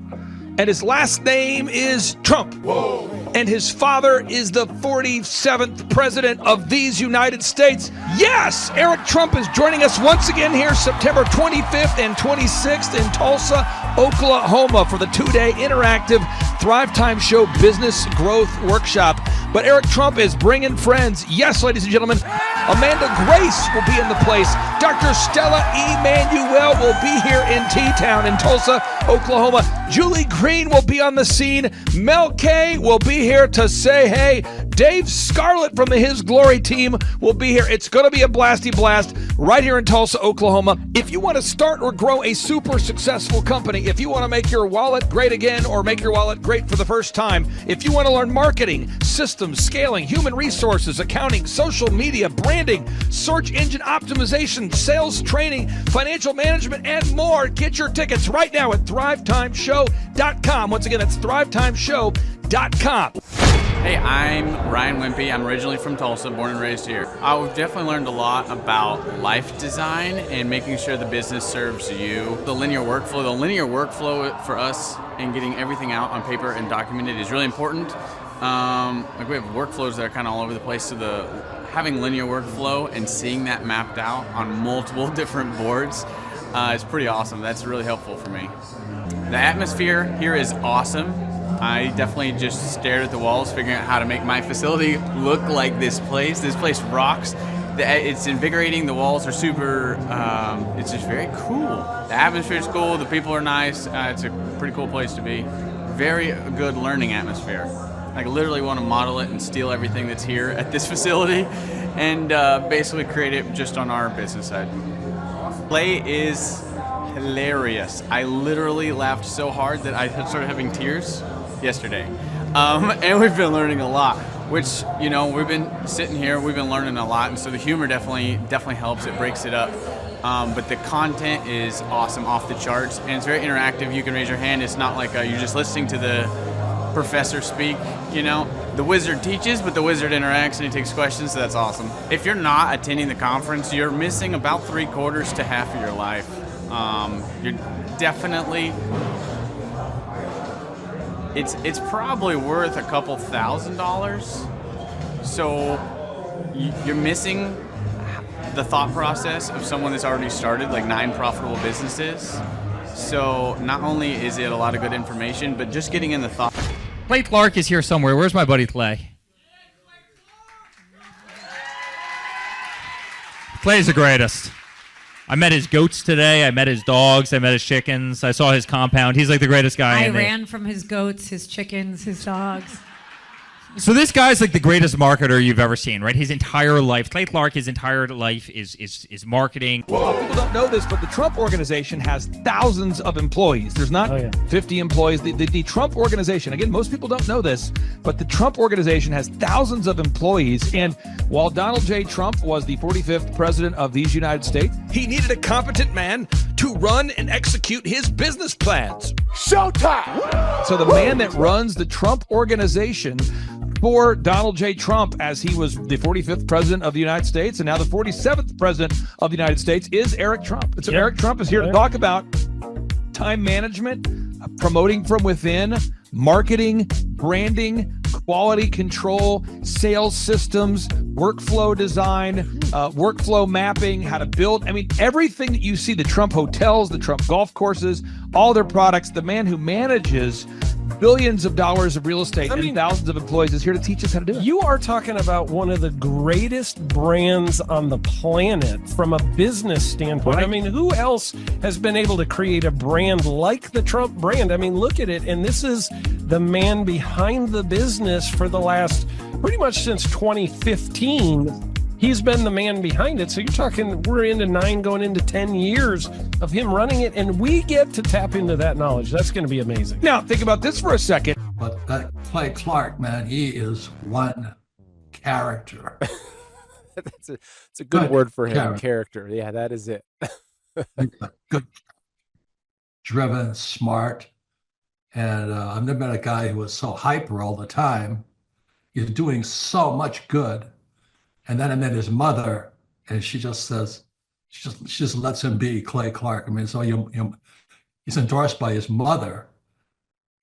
and his last name is Trump. Whoa. And his father is the 47th president of these United States. Yes, Eric Trump is joining us once again here September 25th and 26th in Tulsa, Oklahoma for the 2-day interactive Thrivetime Show Business Growth Workshop. But Eric Trump is bringing friends. Yes, ladies and gentlemen, Amanda Grace will be in the place. Dr. Stella Emanuel will be here in T-Town in Tulsa, Oklahoma. Julie Green will be on the scene. Mel K will be here to say hey. Dave Scarlett from the His Glory team will be here. It's going to be a blasty blast right here in Tulsa, Oklahoma. If you want to start or grow a super successful company, if you want to make your wallet great again or make your wallet great for the first time, if you want to learn marketing, systems, scaling, human resources, accounting, social media, branding, search engine optimization, sales training, financial management, and more, get your tickets right now at thrivetimeshow.com. Once again, that's thrivetimeshow.com. Hey, I'm Ryan Wimpy. I'm originally from Tulsa, born and raised here. I've definitely learned a lot about life design and making sure the business serves you. The linear workflow for us and getting everything out on paper and documented is really important. Like we have workflows that are kind of all over the place, so having linear workflow and seeing that mapped out on multiple different boards is pretty awesome. That's really helpful for me. The atmosphere here is awesome. I definitely just stared at the walls, figuring out how to make my facility look like this place. This place rocks. It's invigorating. The walls are super, it's just very cool. The atmosphere is cool. The people are nice. It's a pretty cool place to be. Very good learning atmosphere. I literally want to model it and steal everything that's here at this facility and basically create it just on our business side. Play is hilarious. I literally laughed so hard that I started having tears yesterday. And we've been learning a lot, which, you know, we've been sitting here, we've been learning a lot, and so the humor definitely helps. It breaks it up. But the content is awesome, off the charts, and it's very interactive. You can raise your hand. It's not like you're just listening to the professor speak, you know. The wizard teaches, but the wizard interacts and he takes questions, so that's awesome. If you're not attending the conference, you're missing about 3/4 to half of your life. You're definitely, it's probably worth a couple $1,000s. So you're missing the thought process of someone that's already started like 9 profitable businesses. So not only is it a lot of good information, but just getting in the thought. Clay Clark is here somewhere. Where's my buddy Clay? Clay's the greatest. I met his goats today. I met his dogs. I met his chickens. I saw his compound. He's like the greatest guy. I ran from his goats, his chickens, his dogs. So this guy's like the greatest marketer you've ever seen, right? His entire life, Clay Clark, his entire life is marketing. Well, people don't know this, but the Trump organization has thousands of employees. There's not 50 employees. The Trump organization, again, most people don't know this, but the Trump organization has thousands of employees. And while Donald J. Trump was the 45th president of these United States, he needed a competent man to run and execute his business plans. Showtime! So the man that runs the Trump organization for Donald J. Trump, as he was the 45th president of the United States and now the 47th president of the United States, is Eric Trump. And so Eric Trump is here to talk about time management, promoting from within, marketing, branding, quality control, sales systems, workflow design, workflow mapping, how to build. I mean, everything that you see, the Trump hotels, the Trump golf courses, all their products, the man who manages billions of dollars of real estate and thousands of employees is here to teach us how to do it. You are talking about one of the greatest brands on the planet from a business standpoint. Right. I mean, who else has been able to create a brand like the Trump brand? I mean, look at it. And this is the man behind the business for the last, pretty much since 2015. He's been the man behind it. So you're talking, we're into 9 going into 10 years of him running it, and we get to tap into that knowledge. That's going to be amazing. Now, think about this for a second. But that Clay Clark, man, he is one character. It's a good word for him. Character. Yeah, that is it. Good, driven, smart. And I've never met a guy who was so hyper all the time. He's doing so much good. And then I met his mother, and she just says, she just lets him be Clay Clark. I mean, so he's endorsed by his mother,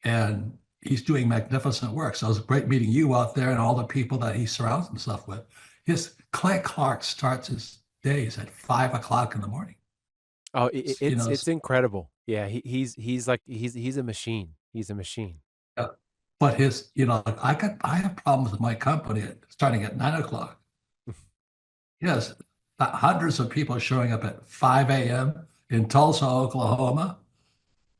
and he's doing magnificent work. So it was great meeting you out there and all the people that he surrounds himself with. Clay Clark starts his days at 5 o'clock in the morning. Oh, it's incredible. Yeah, he's a machine. He's a machine. Yeah. But I have problems with my company starting at 9 o'clock. Yes, hundreds of people showing up at 5 a.m. in Tulsa, Oklahoma.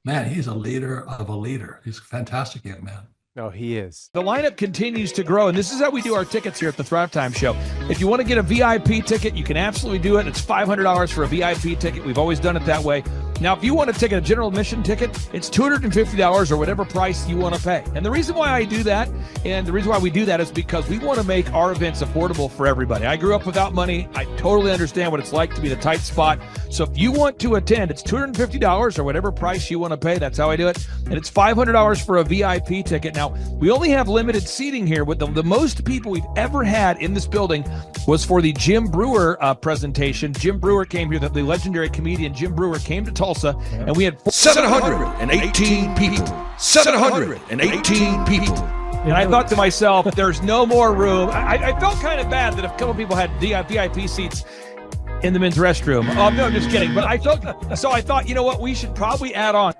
Man, he's a leader of a leader. He's a fantastic young man. No, he is. The lineup continues to grow, and this is how we do our tickets here at the Thrivetime Show. If you want to get a VIP ticket, you can absolutely do it. It's $500 for a VIP ticket. We've always done it that way. Now, if you want to take a general admission ticket, it's $250 or whatever price you want to pay. And the reason why I do that, and the reason why we do that is because we want to make our events affordable for everybody. I grew up without money. I totally understand what it's like to be the tight spot. So if you want to attend, it's $250 or whatever price you want to pay. That's how I do it. And it's $500 for a VIP ticket. Now, we only have limited seating here. With the most people we've ever had in this building was for the Jim Brewer presentation. Jim Brewer came here, the legendary comedian Jim Brewer came to Tulsa, and we had 718 people. 718 people. And I thought to myself, there's no more room. I felt kind of bad that a couple people had VIP seats in the men's restroom. Oh, no, I'm just kidding. But I thought, you know what? We should probably add on.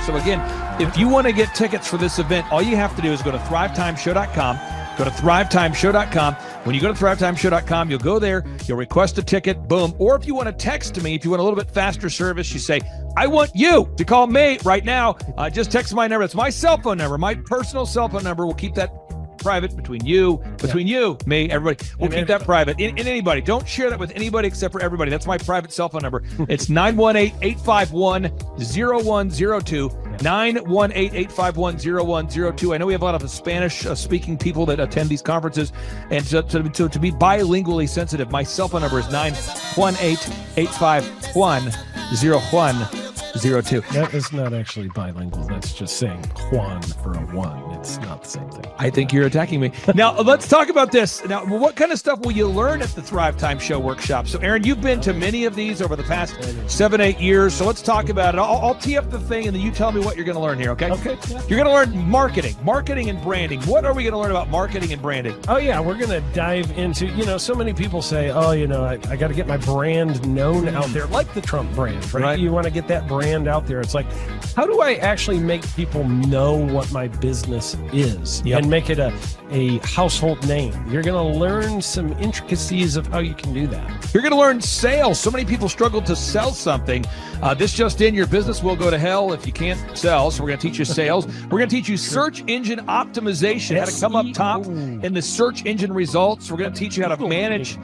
So again, if you want to get tickets for this event, all you have to do is go to thrivetimeshow.com. Go to thrivetimeshow.com. When you go to thrivetimeshow.com, you'll go there, you'll request a ticket, boom. Or if you want to text me, if you want a little bit faster service, you say, I want you to call me right now. Just text my number. It's my cell phone number, my personal cell phone number. We'll keep that private between you, me, everybody. We'll keep that private. And anybody. Don't share that with anybody except for everybody. That's my private cell phone number. It's 918-851-0102. 918-851-0102. I know we have a lot of Spanish-speaking people that attend these conferences, and to be bilingually sensitive, my cell phone number is 918-851-0102. That is not actually bilingual. That's just saying Juan for a one. It's not the same thing. I think you're attacking me. Now, let's talk about this. Now, what kind of stuff will you learn at the Thrivetime Show workshop? So, Aaron, you've been to many of these over the past 7-8 years. So let's talk about it. I'll tee up the thing, and then you tell me what you're going to learn here, okay? Okay. You're going to learn marketing and branding. What are we going to learn about marketing and branding? Oh, yeah. We're going to dive into, so many people say, I got to get my brand known out there, like the Trump brand, right? You want to get that brand out there. It's like, how do I actually make people know what my business is and make it a household name? You're going to learn some intricacies of how you can do that. You're going to learn sales. So many people struggle to sell something. This just in, your business will go to hell if you can't sell. So we're going to teach you sales. We're going to teach you search engine optimization, how to come up top in the search engine results. We're going to teach you how to manage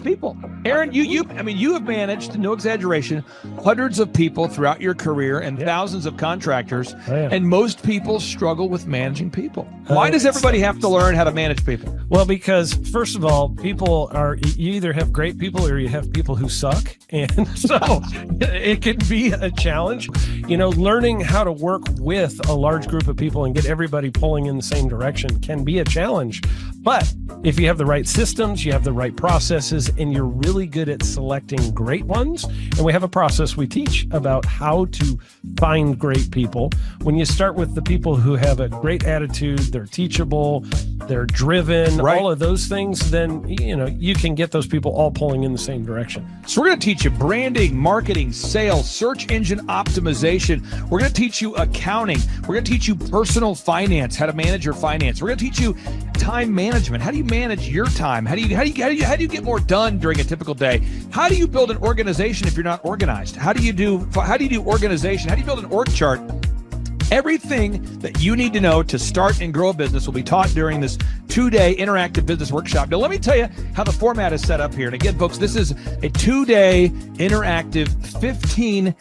people. Aaron, you have managed, no exaggeration, hundreds of people throughout your career and thousands of contractors. And most people struggle with managing people. Why does everybody have to learn how to manage people? Well, because first of all, you either have great people or you have people who suck. And so it can be a challenge. Learning how to work with a large group of people and get everybody pulling in the same direction can be a challenge. But if you have the right systems, you have the right processes, and you're really good at selecting great ones, and we have a process we teach about how to find great people. When you start with the people who have a great attitude, they're teachable, they're driven, all of those things, then you can get those people all pulling in the same direction. So we're going to teach you branding, marketing, sales, search engine optimization. We're going to teach you accounting. We're going to teach you personal finance, how to manage your finance. We're going to teach you time management. How do you manage your time? How do you get more done during a typical day? How do you build an organization if you're not organized? How do you do organization? How do you build an org chart? Everything that you need to know to start and grow a business will be taught during this 2-day interactive business workshop. Now, let me tell you how the format is set up here. And again, folks, this is a 2-day interactive 15.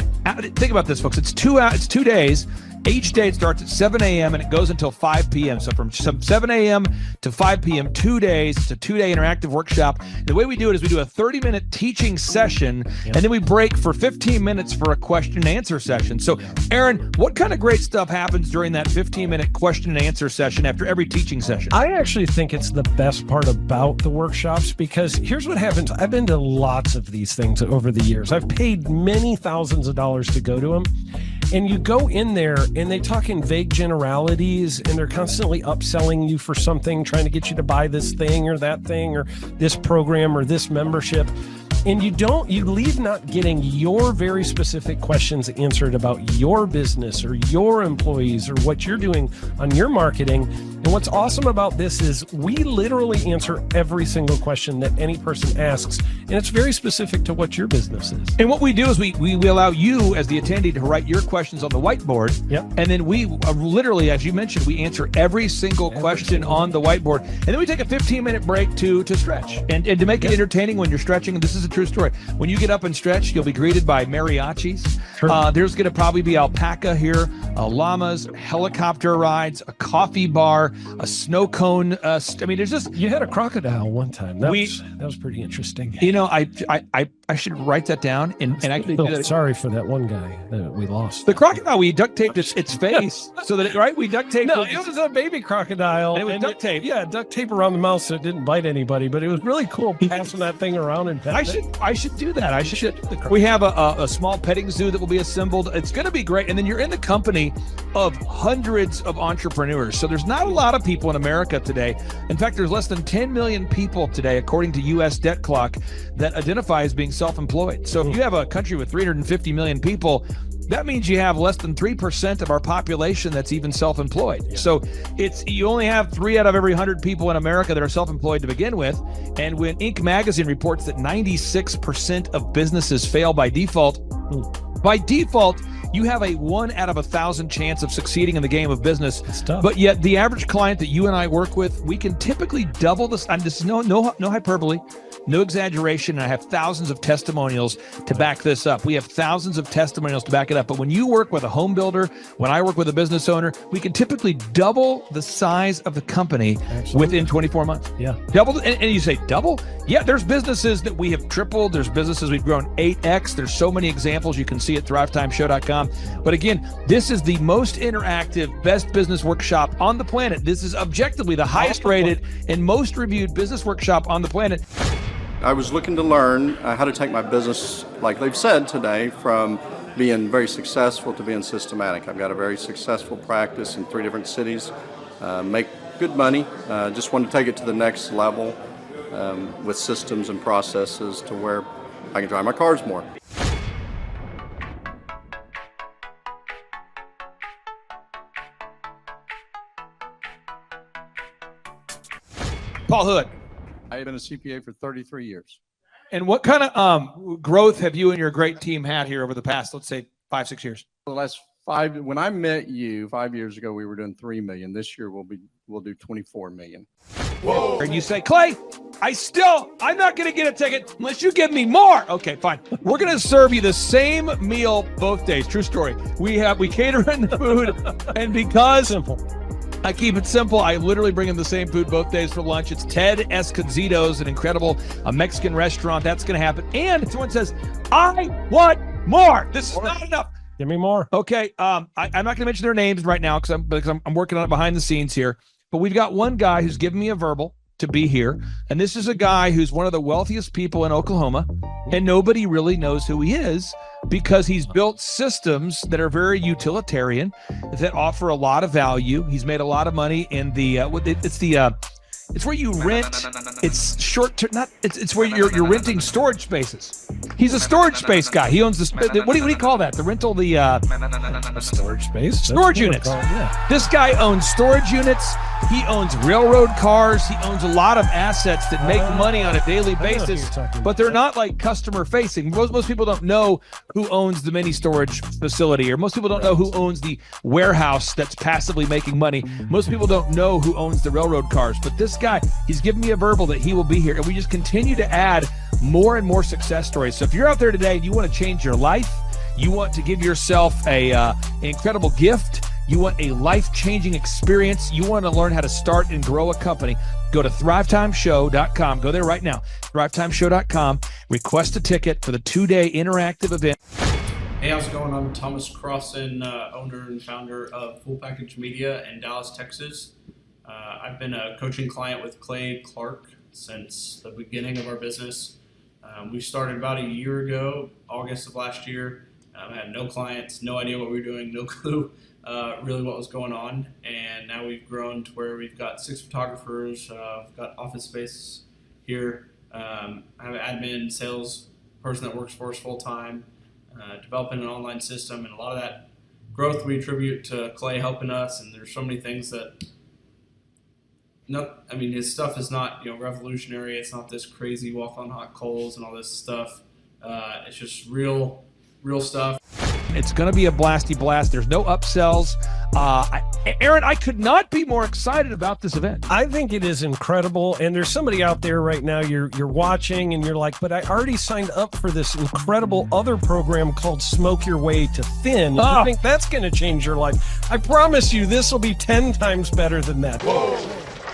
Think about this, folks. It's 2 days. Each day it starts at 7 a.m. and it goes until 5 p.m. So from 7 a.m. to 5 p.m., 2 days. It's a 2-day interactive workshop. And the way we do it is we do a 30-minute teaching session, and then we break for 15 minutes for a question and answer session. So, Aaron, what kind of great stuff happens during that 15-minute question and answer session after every teaching session? I actually think it's the best part about the workshops, because here's what happens. I've been to lots of these things over the years. I've paid many thousands of dollars to go to them. And you go in there and they talk in vague generalities, and they're constantly upselling you for something, trying to get you to buy this thing or that thing or this program or this membership. And you leave not getting your very specific questions answered about your business or your employees or what you're doing on your marketing. And what's awesome about this is we literally answer every single question that any person asks, and it's very specific to what your business is. And what we do is we allow you as the attendee to write your questions on the whiteboard. Yep. And then we literally, as you mentioned, we answer every single question on the whiteboard. And then we take a 15-minute break to stretch and to make it entertaining when you're stretching. And this is a true story. When you get up and stretch, you'll be greeted by mariachis. There's going to probably be alpaca here, llamas, helicopter rides, a coffee bar, a snow cone. There's just... You had a crocodile one time. That was pretty interesting. I should write that down and actually do that. Sorry for that one guy that we lost. The crocodile, we duct taped its face so that we duct taped. No, it was a baby crocodile. And it was duct tape. Yeah, duct tape around the mouth so it didn't bite anybody. But it was really cool passing that thing around and petting I should do that. We have a small petting zoo that will be assembled. It's going to be great. And then you're in the company of hundreds of entrepreneurs. So there's not a lot of people in America today. In fact, there's less than 10 million people today, according to U.S. Debt Clock, that identify as being self-employed. So if you have a country with 350 million people, that means you have less than 3% of our population that's even self-employed. Yeah. So you only have 3 out of every 100 people in America that are self-employed to begin with. And when Inc. magazine reports that 96% of businesses fail by default, you have a 1 out of 1,000 chance of succeeding in the game of business. It's tough. But yet the average client that you and I work with, we can typically double this. And this is no hyperbole, no exaggeration. And I have thousands of testimonials to back this up. We have thousands of testimonials to back it up. But when you work with a home builder, when I work with a business owner, we can typically double the size of the company within 24 months. Yeah. Double. And you say double? Yeah, there's businesses that we have tripled. There's businesses we've grown 8x. There's so many examples you can see at thrivetimeshow.com. But again, this is the most interactive, best business workshop on the planet. This is objectively the highest rated and most reviewed business workshop on the planet. I was looking to learn how to take my business, like they've said today, from being very successful to being systematic. I've got a very successful practice in 3 different cities, make good money, just want to take it to the next level with systems and processes to where I can drive my cars more. Paul Hood. I've been a CPA for 33 years. And what kind of growth have you and your great team had here over the past, let's say, 5-6 years? The last 5, when I met you 5 years ago, we were doing 3 million. This year we'll do 24 million. Whoa. And you say, Clay, I'm not going to get a ticket unless you give me more. Okay, fine. We're going to serve you the same meal both days. True story. We cater in the food, and because I keep it simple, I literally bring in the same food both days for lunch. It's Ted Escondido's, an incredible Mexican restaurant. That's going to happen. And someone says, I want more. This is not enough. Give me more. Okay. I'm not going to mention their names right now because I'm working on it behind the scenes here. But we've got one guy who's given me a verbal to be here. And this is a guy who's one of the wealthiest people in Oklahoma, and nobody really knows who he is because he's built systems that are very utilitarian, that offer a lot of value. He's made a lot of money in it's where you rent. It's short term. It's where you're renting storage spaces. He's a storage space guy. He owns what do you call that? The rental, storage space, storage units. Yeah. This guy owns storage units. He owns railroad cars. He owns a lot of assets that make money on a daily basis, but they're not like customer facing. Most people don't know who owns the mini storage facility, or most people don't know who owns the warehouse that's passively making money. Most people don't know who owns the railroad cars, but this guy, he's given me a verbal that he will be here, and we just continue to add more and more success stories. So if you're out there today and you want to change your life, you want to give yourself an incredible gift, you want a life-changing experience, you want to learn how to start and grow a company, go to thrivetimeshow.com. Go there right now, thrivetimeshow.com. Request a ticket for the 2-day interactive event. Hey, how's it going? I'm Thomas Crossan, owner and founder of Full Package Media in Dallas, Texas. I've been a coaching client with Clay Clark since the beginning of our business. We started about a year ago, August of last year. I had no clients, no idea what we were doing, no clue really what was going on. And now we've grown to where we've got 6 photographers, we've got office space here. I have an admin, sales person that works for us full time, developing an online system, and a lot of that growth we attribute to Clay helping us. And there's so many things that, his stuff is not revolutionary. It's not this crazy walk on hot coals and all this stuff. It's just real stuff. It's going to be a blasty blast. There's no upsells. Aaron, I could not be more excited about this event. I think it is incredible. And there's somebody out there right now, you're watching and you're like, but I already signed up for this incredible other program called Smoke Your Way to Thin. I think that's going to change your life. I promise you, this will be 10 times better than that. Whoa.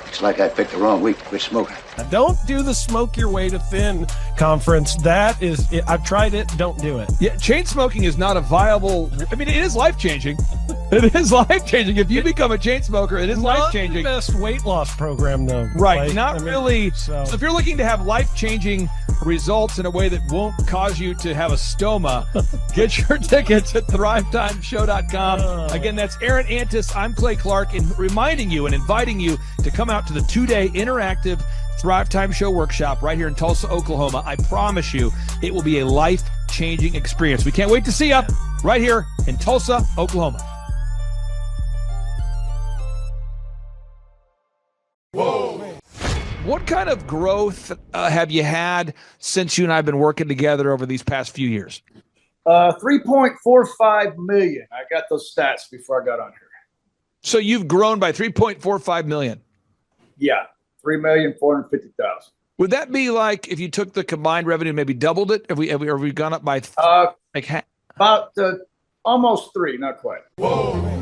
It's like I picked the wrong week to quit smoking. Don't do the Smoke Your Way to Thin conference. I've tried it. Don't do it. Yeah, chain smoking is not a viable. It is life-changing. It is life-changing. If you become a chain smoker, it is life-changing. Not the best weight loss program, though. Right, really. So if you're looking to have life-changing results in a way that won't cause you to have a stoma, get your tickets at thrivetimeshow.com. Again, that's Aaron Antis. I'm Clay Clark, and reminding you and inviting you to come out to the 2-day interactive Thrive Time Show workshop right here in Tulsa, Oklahoma. I promise you it will be a life-changing experience. We can't wait to see you right here in Tulsa, Oklahoma. Whoa. What kind of growth have you had since you and I have been working together over these past few years? 3.45 million. I got those stats before I got on here. So you've grown by 3.45 million. Yeah, 3,450,000. Would that be like if you took the combined revenue, maybe doubled it? Have we gone up by about almost 3, not quite. Whoa.